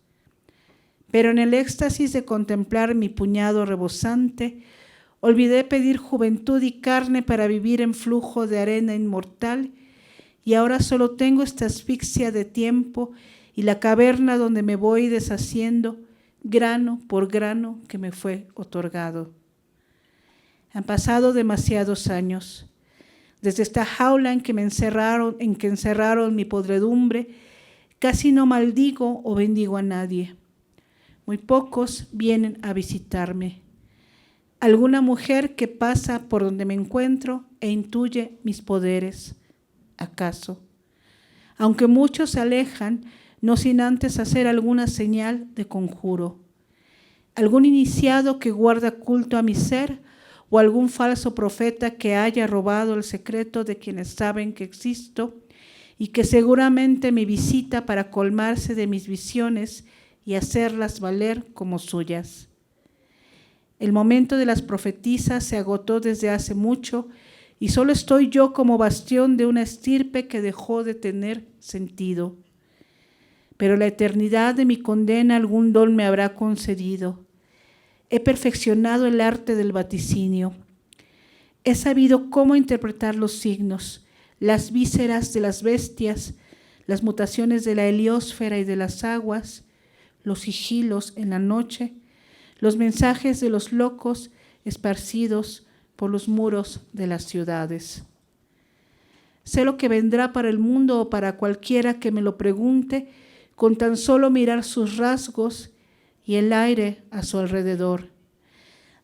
Pero en el éxtasis de contemplar mi puñado rebosante, olvidé pedir juventud y carne para vivir en flujo de arena inmortal, y ahora solo tengo esta asfixia de tiempo y la caverna donde me voy deshaciendo, grano por grano que me fue otorgado. Han pasado demasiados años. Desde esta jaula en que encerraron mi podredumbre, casi no maldigo o bendigo a nadie. Muy pocos vienen a visitarme. Alguna mujer que pasa por donde me encuentro e intuye mis poderes, ¿acaso? Aunque muchos se alejan, no sin antes hacer alguna señal de conjuro. Algún iniciado que guarda culto a mi ser o algún falso profeta que haya robado el secreto de quienes saben que existo y que seguramente me visita para colmarse de mis visiones y hacerlas valer como suyas. El momento de las profetisas se agotó desde hace mucho y solo estoy yo como bastión de una estirpe que dejó de tener sentido. Pero la eternidad de mi condena algún don me habrá concedido. He perfeccionado el arte del vaticinio. He sabido cómo interpretar los signos, las vísceras de las bestias, las mutaciones de la heliosfera y de las aguas, los sigilos en la noche, los mensajes de los locos esparcidos por los muros de las ciudades. Sé lo que vendrá para el mundo o para cualquiera que me lo pregunte con tan solo mirar sus rasgos y el aire a su alrededor.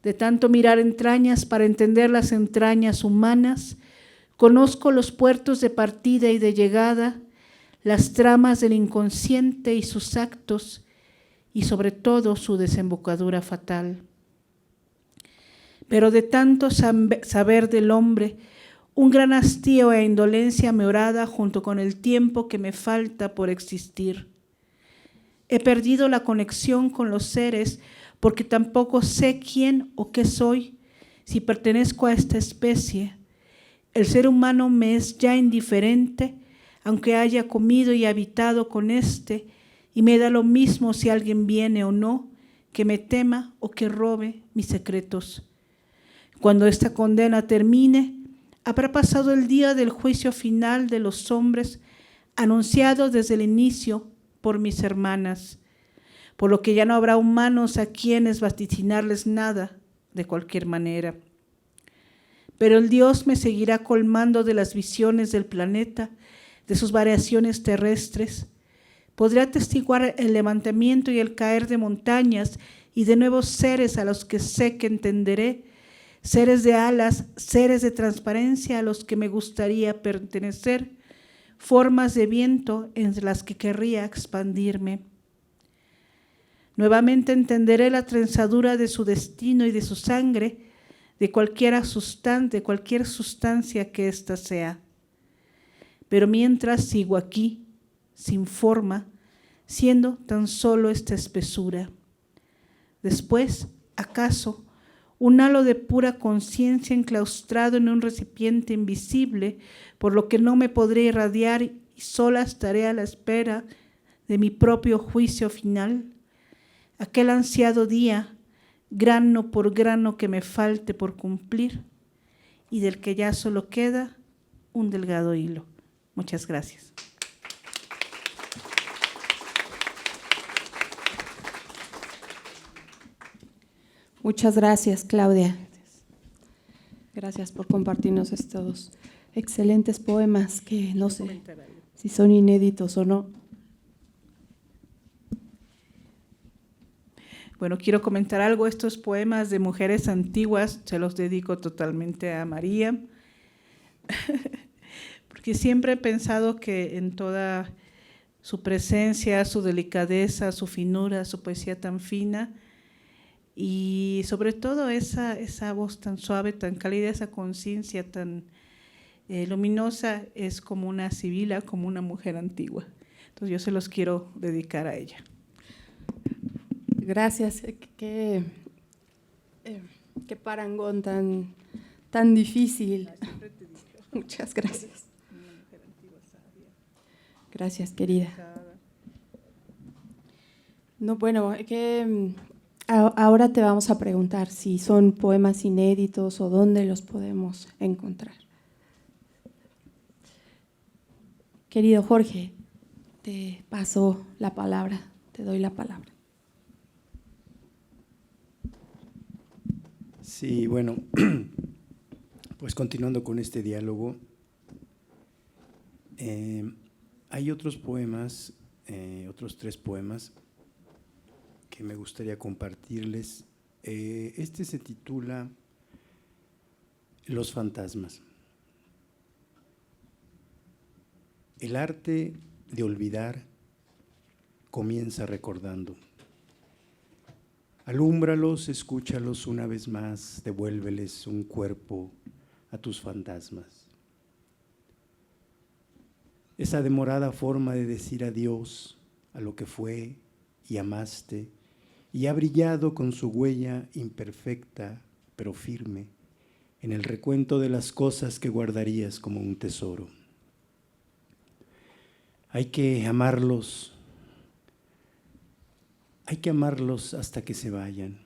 De tanto mirar entrañas para entender las entrañas humanas, conozco los puertos de partida y de llegada, las tramas del inconsciente y sus actos, y sobre todo su desembocadura fatal. Pero de tanto saber del hombre, un gran hastío e indolencia me horada junto con el tiempo que me falta por existir. He perdido la conexión con los seres porque tampoco sé quién o qué soy, si pertenezco a esta especie. El ser humano me es ya indiferente, aunque haya comido y habitado con éste, y me da lo mismo si alguien viene o no, que me tema o que robe mis secretos. Cuando esta condena termine, habrá pasado el día del juicio final de los hombres, anunciado desde el inicio por mis hermanas, por lo que ya no habrá humanos a quienes vaticinarles nada de cualquier manera. Pero el Dios me seguirá colmando de las visiones del planeta, de sus variaciones terrestres. Podré atestiguar el levantamiento y el caer de montañas y de nuevos seres a los que sé que entenderé, seres de alas, seres de transparencia a los que me gustaría pertenecer, formas de viento en las que querría expandirme. Nuevamente entenderé la trenzadura de su destino y de su sangre, de cualquier sustancia que ésta sea. Pero mientras sigo aquí, sin forma, siendo tan solo esta espesura. Después, ¿acaso, un halo de pura conciencia enclaustrado en un recipiente invisible, por lo que no me podré irradiar y sola estaré a la espera de mi propio juicio final? Aquel ansiado día, grano por grano que me falte por cumplir y del que ya solo queda un delgado hilo. Muchas gracias. Muchas gracias, Claudia. Gracias por compartirnos estos excelentes poemas que no sé si son inéditos o no. Bueno, quiero comentar algo. Estos poemas de mujeres antiguas se los dedico totalmente a María, porque siempre he pensado que en toda su presencia, su delicadeza, su finura, su poesía tan fina, y sobre todo esa voz tan suave, tan cálida, esa conciencia tan luminosa, es como una sibila, como una mujer antigua. Entonces yo se los quiero dedicar a ella. Gracias. Qué parangón tan difícil. Muchas gracias. Gracias, querida. No, bueno, ahora te vamos a preguntar si son poemas inéditos o dónde los podemos encontrar. Querido Jorge, te paso la palabra, te doy la palabra. Sí, bueno, pues continuando con este diálogo, Hay otros poemas, otros 3 poemas que me gustaría compartirles. Este se titula Los fantasmas. El arte de olvidar comienza recordando. Alúmbralos, escúchalos una vez más, devuélveles un cuerpo a tus fantasmas. Esa demorada forma de decir adiós a lo que fue y amaste y ha brillado con su huella imperfecta pero firme en el recuento de las cosas que guardarías como un tesoro. Hay que amarlos hasta que se vayan,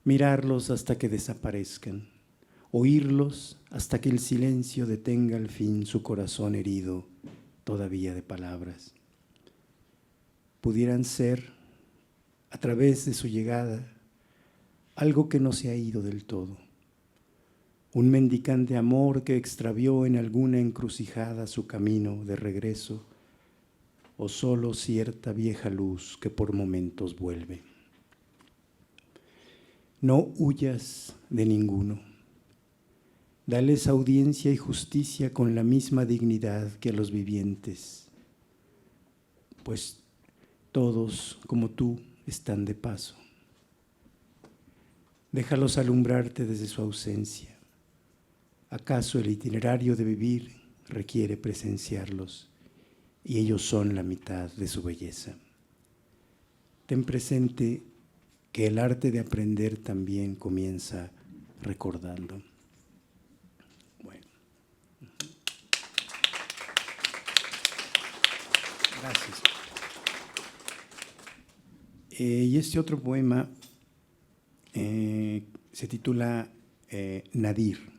mirarlos hasta que desaparezcan, oírlos hasta que el silencio detenga al fin su corazón herido todavía de palabras. Pudieran ser, a través de su llegada, algo que no se ha ido del todo, un mendicante amor que extravió en alguna encrucijada su camino de regreso, o solo cierta vieja luz que por momentos vuelve. No huyas de ninguno. Dales audiencia y justicia con la misma dignidad que a los vivientes, pues todos, como tú, están de paso. Déjalos alumbrarte desde su ausencia. ¿Acaso el itinerario de vivir requiere presenciarlos? Y ellos son la mitad de su belleza. Ten presente que el arte de aprender también comienza recordando. Bueno. Gracias. Y este otro poema se titula Nadir.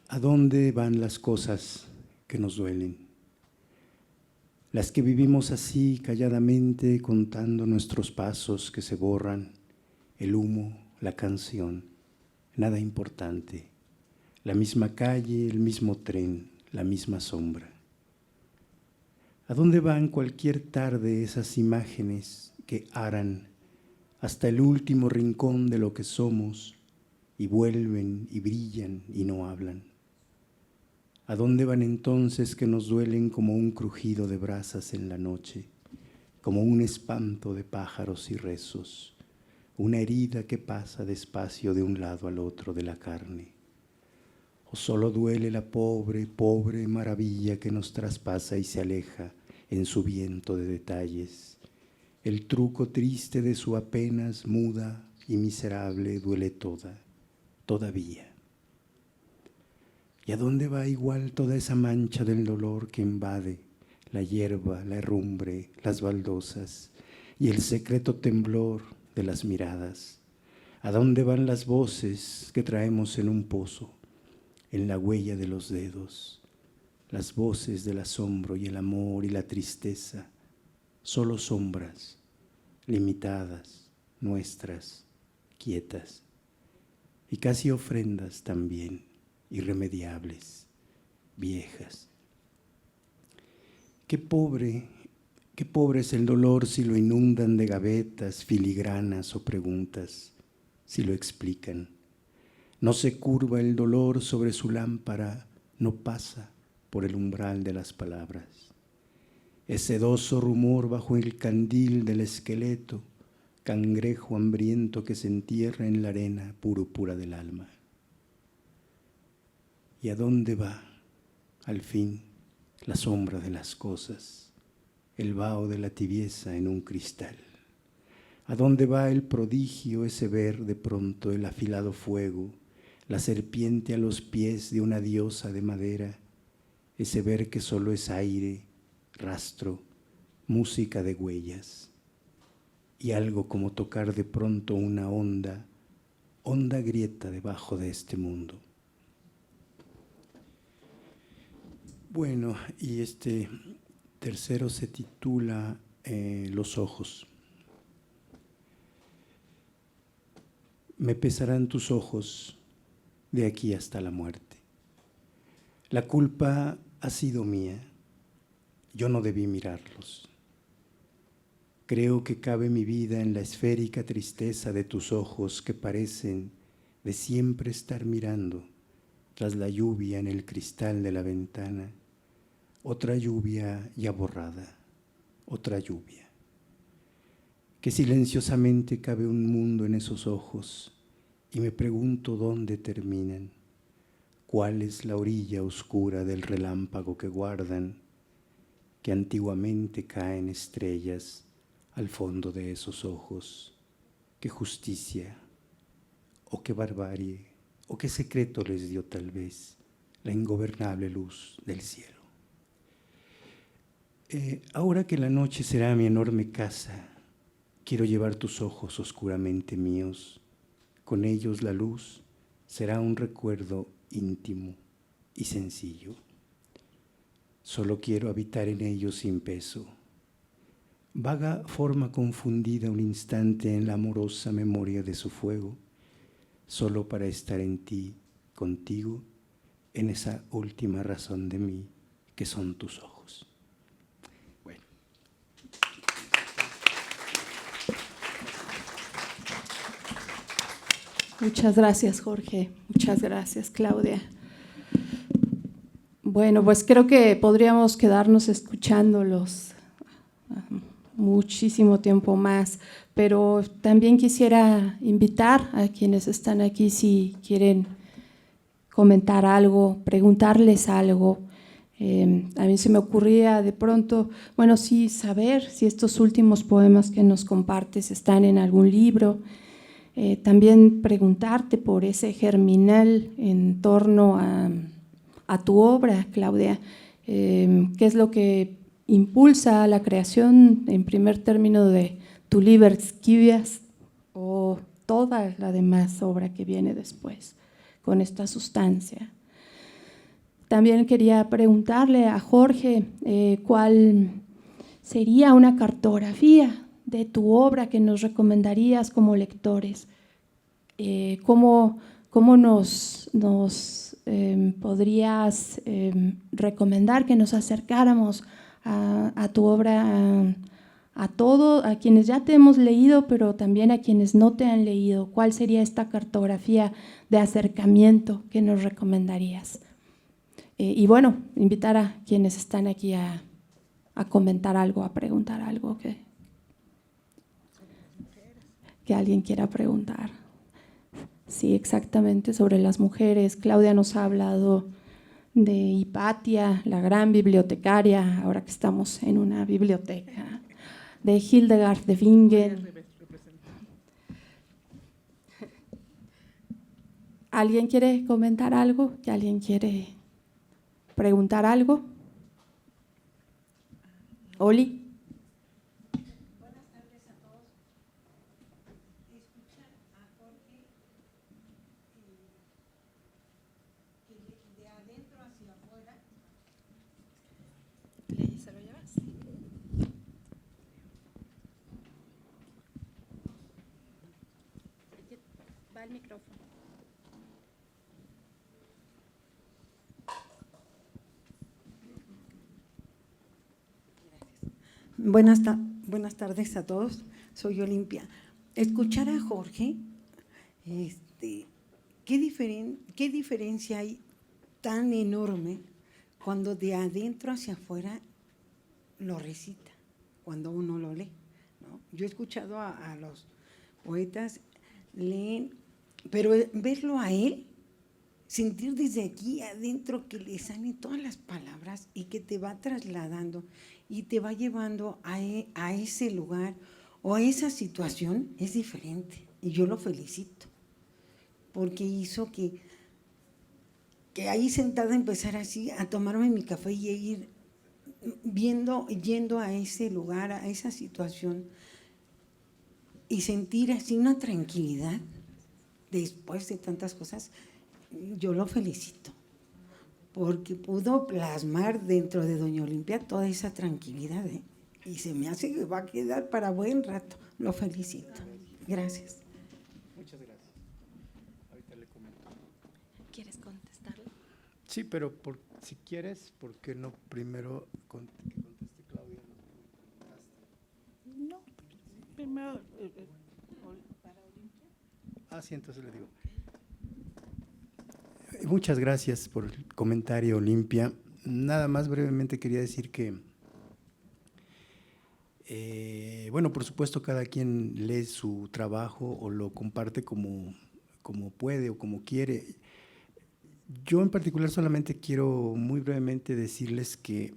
¿A dónde van las cosas que nos duelen? Las que vivimos así calladamente contando nuestros pasos que se borran, el humo, la canción, nada importante, la misma calle, el mismo tren, la misma sombra. ¿A dónde van cualquier tarde esas imágenes que aran hasta el último rincón de lo que somos y vuelven y brillan y no hablan? ¿A dónde van entonces que nos duelen como un crujido de brasas en la noche, como un espanto de pájaros y rezos, una herida que pasa despacio de un lado al otro de la carne? ¿O solo duele la pobre, pobre maravilla que nos traspasa y se aleja en su viento de detalles? El truco triste de su apenas muda y miserable duele todavía. ¿Y a dónde va igual toda esa mancha del dolor que invade la hierba, la herrumbre, las baldosas y el secreto temblor de las miradas? ¿A dónde van las voces que traemos en un pozo, en la huella de los dedos? Las voces del asombro y el amor y la tristeza, solo sombras, limitadas, nuestras, quietas, y casi ofrendas también, irremediables, viejas. Qué pobre es el dolor si lo inundan de gavetas, filigranas o preguntas, si lo explican. No se curva el dolor sobre su lámpara, no pasa por el umbral de las palabras. Es sedoso rumor bajo el candil del esqueleto, cangrejo hambriento que se entierra en la arena púrpura del alma. ¿Y a dónde va, al fin, la sombra de las cosas, el vaho de la tibieza en un cristal? ¿A dónde va el prodigio, ese ver de pronto el afilado fuego, la serpiente a los pies de una diosa de madera, ese ver que solo es aire, rastro, música de huellas, y algo como tocar de pronto una honda grieta debajo de este mundo? Bueno, y este tercero se titula Los ojos. Me pesarán tus ojos de aquí hasta la muerte. La culpa ha sido mía. Yo no debí mirarlos. Creo que cabe mi vida en la esférica tristeza de tus ojos que parecen de siempre estar mirando tras la lluvia en el cristal de la ventana. Otra lluvia ya borrada, otra lluvia. Que silenciosamente cabe un mundo en esos ojos y me pregunto dónde terminan. ¿Cuál es la orilla oscura del relámpago que guardan, que antiguamente caen estrellas al fondo de esos ojos? ¿Qué justicia o qué barbarie o qué secreto les dio tal vez la ingobernable luz del cielo? Ahora que la noche será mi enorme casa, quiero llevar tus ojos oscuramente míos. Con ellos la luz será un recuerdo íntimo y sencillo. Solo quiero habitar en ellos sin peso. Vaga forma confundida un instante en la amorosa memoria de su fuego, solo para estar en ti, contigo, en esa última razón de mí, que son tus ojos. Bueno. Muchas gracias, Jorge. Muchas gracias, Claudia. Bueno, pues creo que podríamos quedarnos escuchándolos muchísimo tiempo más, pero también quisiera invitar a quienes están aquí si quieren comentar algo, preguntarles algo. A mí se me ocurría de pronto, bueno, sí, saber si estos últimos poemas que nos compartes están en algún libro. También preguntarte por ese germinal en torno a tu obra, Claudia. ¿Qué es lo que impulsa la creación, en primer término, de tu Liber Scivias o toda la demás obra que viene después con esta sustancia? También quería preguntarle a Jorge cuál sería una cartografía de tu obra que nos recomendarías como lectores. ¿Cómo nos podrías recomendar que nos acercáramos a tu obra, a quienes ya te hemos leído, pero también a quienes no te han leído? ¿Cuál sería esta cartografía de acercamiento que nos recomendarías? Y bueno, invitar a quienes están aquí a comentar algo, a preguntar algo que alguien quiera preguntar. Sí, exactamente, sobre las mujeres. Claudia nos ha hablado de Hipatia, la gran bibliotecaria, ahora que estamos en una biblioteca, de Hildegard de Bingen. ¿Alguien quiere comentar algo? ¿Alguien quiere preguntar algo? Oli. Buenas tardes a todos. Escuchar a Jorge que de adentro hacia afuera. ¿Se lo llevas? Va el micrófono. Buenas tardes a todos, soy Olimpia. Escuchar a Jorge, ¿qué diferencia hay tan enorme cuando de adentro hacia afuera lo recita, cuando uno lo lee, ¿no? Yo he escuchado a los poetas leen, pero verlo a él, sentir desde aquí adentro que le salen todas las palabras y que te va trasladando y te va llevando a ese lugar o a esa situación, es diferente. Y yo lo felicito, porque hizo que ahí sentada empezara así a tomarme mi café y a ir yendo a ese lugar, a esa situación y sentir así una tranquilidad después de tantas cosas. Yo lo felicito, porque pudo plasmar dentro de Doña Olimpia toda esa tranquilidad, y se me hace que va a quedar para buen rato. Lo felicito. Gracias. Muchas gracias. Ahorita le comento. ¿Quieres contestarlo? Sí, pero Si quieres, ¿por qué no primero conteste Claudia? No, primero. Sí, entonces le digo. Muchas gracias por el comentario, Olimpia. Nada más brevemente quería decir que, bueno, por supuesto, cada quien lee su trabajo o lo comparte como puede o como quiere. Yo en particular solamente quiero muy brevemente decirles que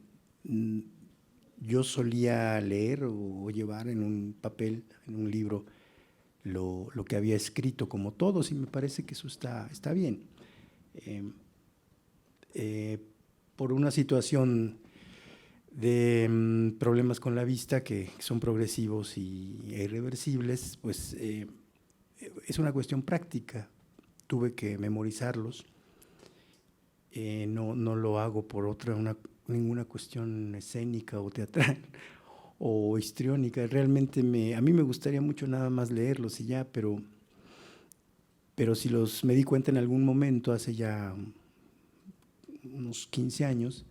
yo solía leer o llevar en un papel, en un libro, lo que había escrito, como todos, y me parece que eso está bien. Por una situación de problemas con la vista que son progresivos e irreversibles, pues es una cuestión práctica. Tuve que memorizarlos. No lo hago por ninguna cuestión escénica o teatral o histriónica. Realmente a mí me gustaría mucho nada más leerlos y ya, pero si me di cuenta en algún momento, hace ya unos 15 años,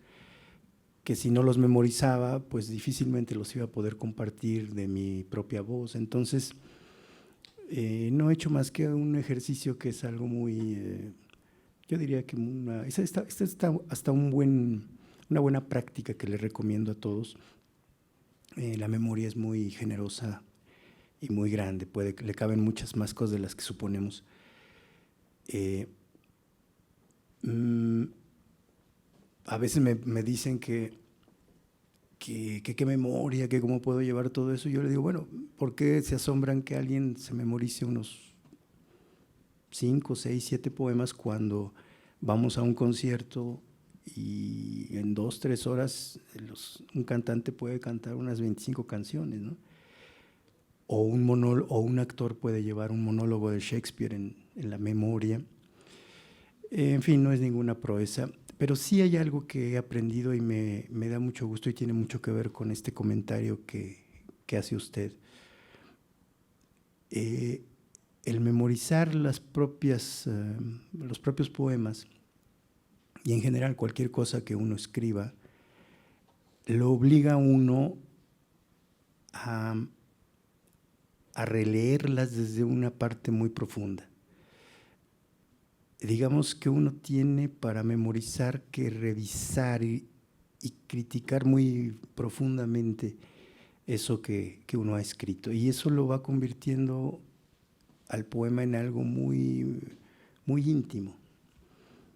que si no los memorizaba, pues difícilmente los iba a poder compartir de mi propia voz. Entonces, no he hecho más que un ejercicio que es algo muy… yo diría que esta hasta una buena práctica que le recomiendo a todos. La memoria es muy generosa y muy grande, le caben muchas más cosas de las que suponemos. A veces me dicen que qué memoria, que cómo puedo llevar todo eso. Yo le digo, bueno, ¿por qué se asombran que alguien se memorice unos 5, 6, 7 poemas cuando vamos a un concierto y en 2, 3 horas un cantante puede cantar unas 25 canciones, ¿no? O un actor puede llevar un monólogo de Shakespeare en la memoria. En fin, no es ninguna proeza, pero sí hay algo que he aprendido y me da mucho gusto y tiene mucho que ver con este comentario que hace usted. El memorizar los propios poemas y en general cualquier cosa que uno escriba, lo obliga a uno a releerlas desde una parte muy profunda. Digamos que uno tiene para memorizar que revisar y criticar muy profundamente eso que uno ha escrito, y eso lo va convirtiendo al poema en algo muy, muy íntimo,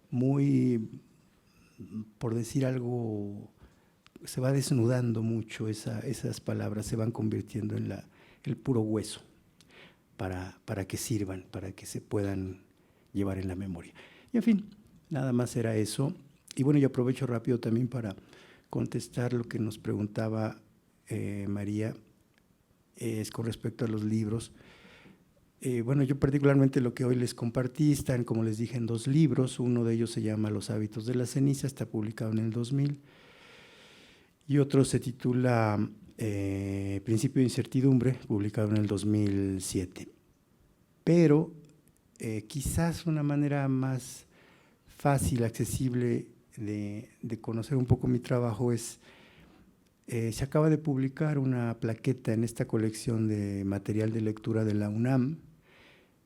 muy, por decir algo, se va desnudando mucho, esas palabras se van convirtiendo en el puro hueso para que sirvan, para que se puedan llevar en la memoria. Y en fin, nada más era eso. Y bueno, yo aprovecho rápido también para contestar lo que nos preguntaba María, es con respecto a los libros. Bueno, yo particularmente lo que hoy les compartí están, como les dije, en 2 libros. Uno de ellos se llama Los hábitos de la ceniza, está publicado en el 2000. Y otro se titula Principio de incertidumbre, publicado en el 2007. Pero quizás una manera más fácil, accesible de conocer un poco mi trabajo es… se acaba de publicar una plaqueta en esta colección de material de lectura de la UNAM.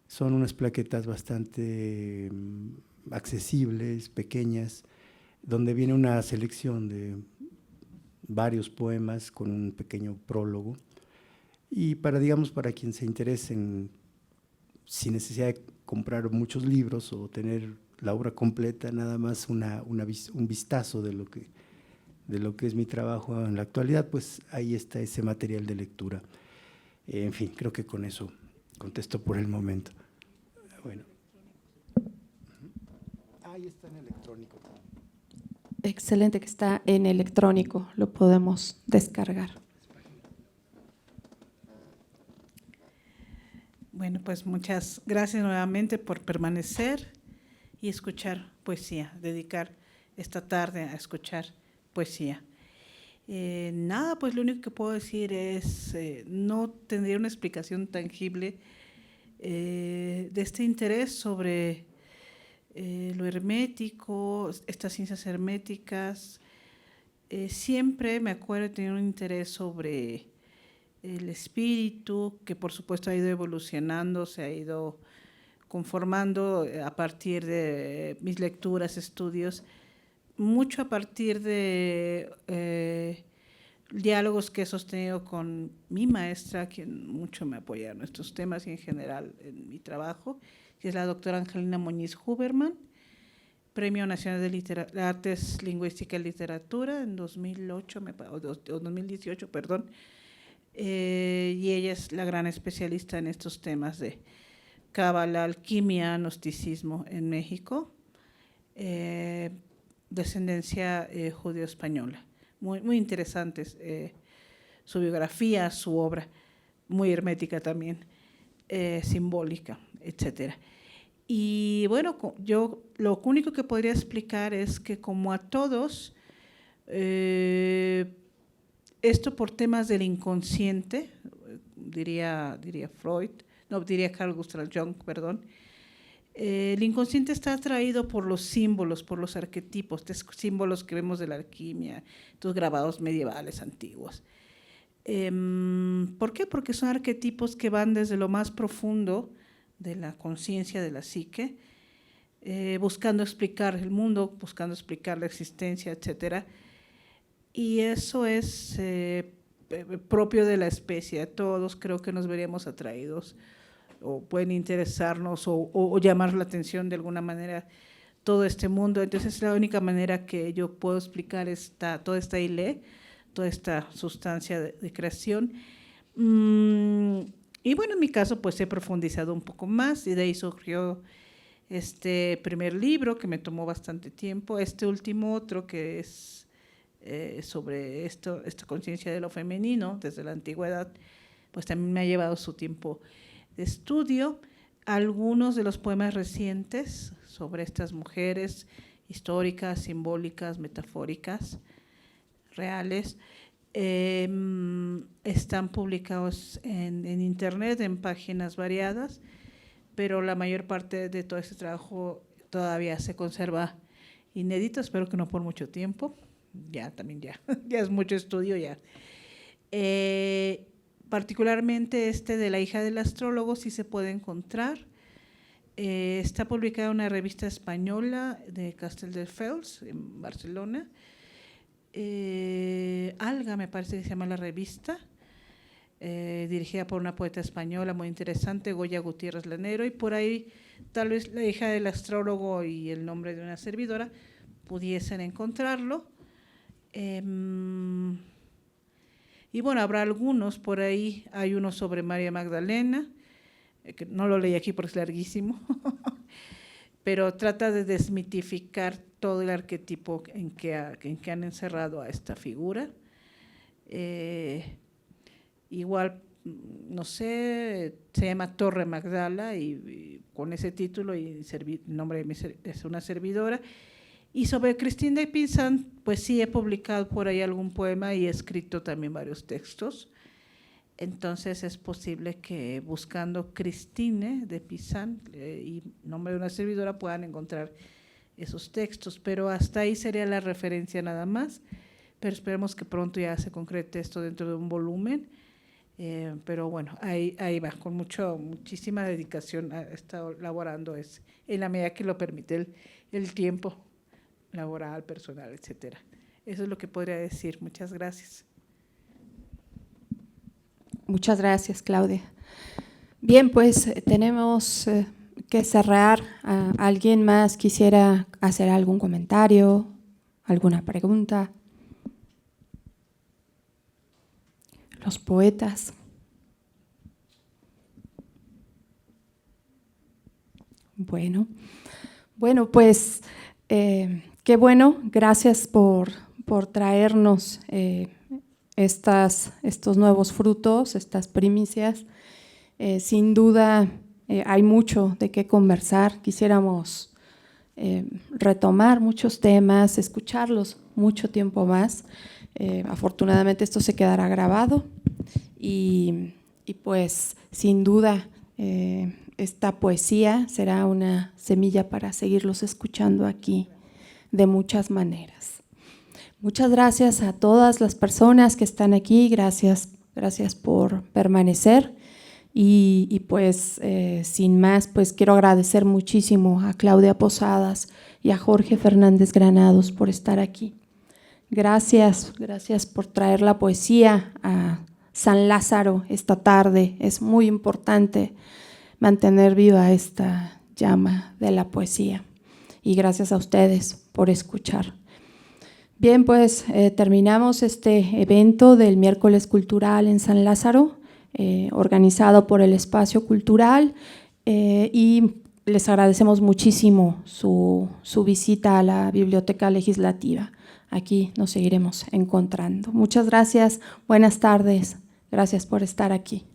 Son unas plaquetas bastante accesibles, pequeñas, donde viene una selección de varios poemas con un pequeño prólogo. Y para quien se interese, sin necesidad de comprar muchos libros o tener la obra completa, nada más un vistazo de lo que es mi trabajo en la actualidad, pues ahí está ese material de lectura. En fin, creo que con eso contesto por el momento. Bueno. Ahí está en electrónico. Excelente que está en electrónico, lo podemos descargar. Bueno, pues muchas gracias nuevamente por permanecer y escuchar poesía, dedicar esta tarde a escuchar poesía. Nada, pues lo único que puedo decir es, no tendría una explicación tangible de este interés sobre lo hermético, estas ciencias herméticas. Siempre me acuerdo de tener un interés sobre el espíritu, que por supuesto ha ido evolucionando, se ha ido conformando a partir de mis lecturas, estudios, mucho a partir de diálogos que he sostenido con mi maestra, quien mucho me apoya en estos temas y en general en mi trabajo, que es la doctora Angelina Muñiz Huberman, Premio Nacional de Artes Lingüística y Literatura en 2008, o 2018, perdón, y ella es la gran especialista en estos temas de cábala, alquimia, gnosticismo en México, descendencia judío-española. Muy interesantes su biografía, su obra, muy hermética también, simbólica, etcétera. Y bueno, yo lo único que podría explicar es que como a todos, esto por temas del inconsciente, diría Freud, no, diría Carl Gustav Jung, perdón, el inconsciente está atraído por los símbolos, por los arquetipos, estos símbolos que vemos de la alquimia, estos grabados medievales antiguos. ¿Por qué? Porque son arquetipos que van desde lo más profundo de la conciencia, de la psique, buscando explicar el mundo, buscando explicar la existencia, etcétera. Y eso es propio de la especie. A todos creo que nos veríamos atraídos o pueden interesarnos o llamar la atención de alguna manera todo este mundo. Entonces, la única manera que yo puedo explicar toda esta ile, toda esta sustancia de creación. Y bueno, en mi caso, pues he profundizado un poco más y de ahí surgió este primer libro que me tomó bastante tiempo, este último otro que es sobre esta conciencia de lo femenino desde la antigüedad, pues también me ha llevado su tiempo de estudio. Algunos de los poemas recientes sobre estas mujeres históricas, simbólicas, metafóricas, reales, están publicados en internet, en páginas variadas, pero la mayor parte de todo este trabajo todavía se conserva inédito, espero que no por mucho tiempo, ya es mucho estudio ya. Particularmente de la hija del astrólogo sí se puede encontrar, está publicada en una revista española de Castelldefels, en Barcelona, Alga me parece que se llama la revista, dirigida por una poeta española muy interesante, Goya Gutiérrez Lanero, y por ahí tal vez la hija del astrólogo y el nombre de una servidora pudiesen encontrarlo. Y bueno, habrá algunos por ahí, hay uno sobre María Magdalena, que no lo leí aquí porque es larguísimo, pero trata de desmitificar todo el arquetipo en que han encerrado a esta figura. Igual, no sé, se llama Torre Magdala y con ese título y el nombre es una servidora. Y sobre Christine de Pizan, pues sí he publicado por ahí algún poema y he escrito también varios textos. Entonces es posible que buscando Christine de Pizan y nombre de una servidora puedan encontrar esos textos, pero hasta ahí sería la referencia nada más, pero esperemos que pronto ya se concrete esto dentro de un volumen, pero bueno, ahí va, con muchísima dedicación he estado elaborando en la medida que lo permite el tiempo laboral, personal, etcétera. Eso es lo que podría decir. Muchas gracias. Muchas gracias, Claudia. Bien, pues tenemos que cerrar. ¿Alguien más quisiera hacer algún comentario, alguna pregunta? Los poetas. Bueno, pues qué bueno, gracias por traernos estos nuevos frutos, estas primicias. Sin duda hay mucho de qué conversar, quisiéramos retomar muchos temas, escucharlos mucho tiempo más. Afortunadamente esto se quedará grabado y pues sin duda esta poesía será una semilla para seguirlos escuchando aquí de muchas maneras. Muchas gracias a todas las personas que están aquí, gracias por permanecer y pues sin más, pues quiero agradecer muchísimo a Claudia Posadas y a Jorge Fernández Granados por estar aquí. Gracias por traer la poesía a San Lázaro esta tarde. Es muy importante mantener viva esta llama de la poesía. Y gracias a ustedes por escuchar. Bien, pues terminamos este evento del Miércoles Cultural en San Lázaro, organizado por el Espacio Cultural, y les agradecemos muchísimo su visita a la Biblioteca Legislativa. Aquí nos seguiremos encontrando. Muchas gracias, buenas tardes, gracias por estar aquí.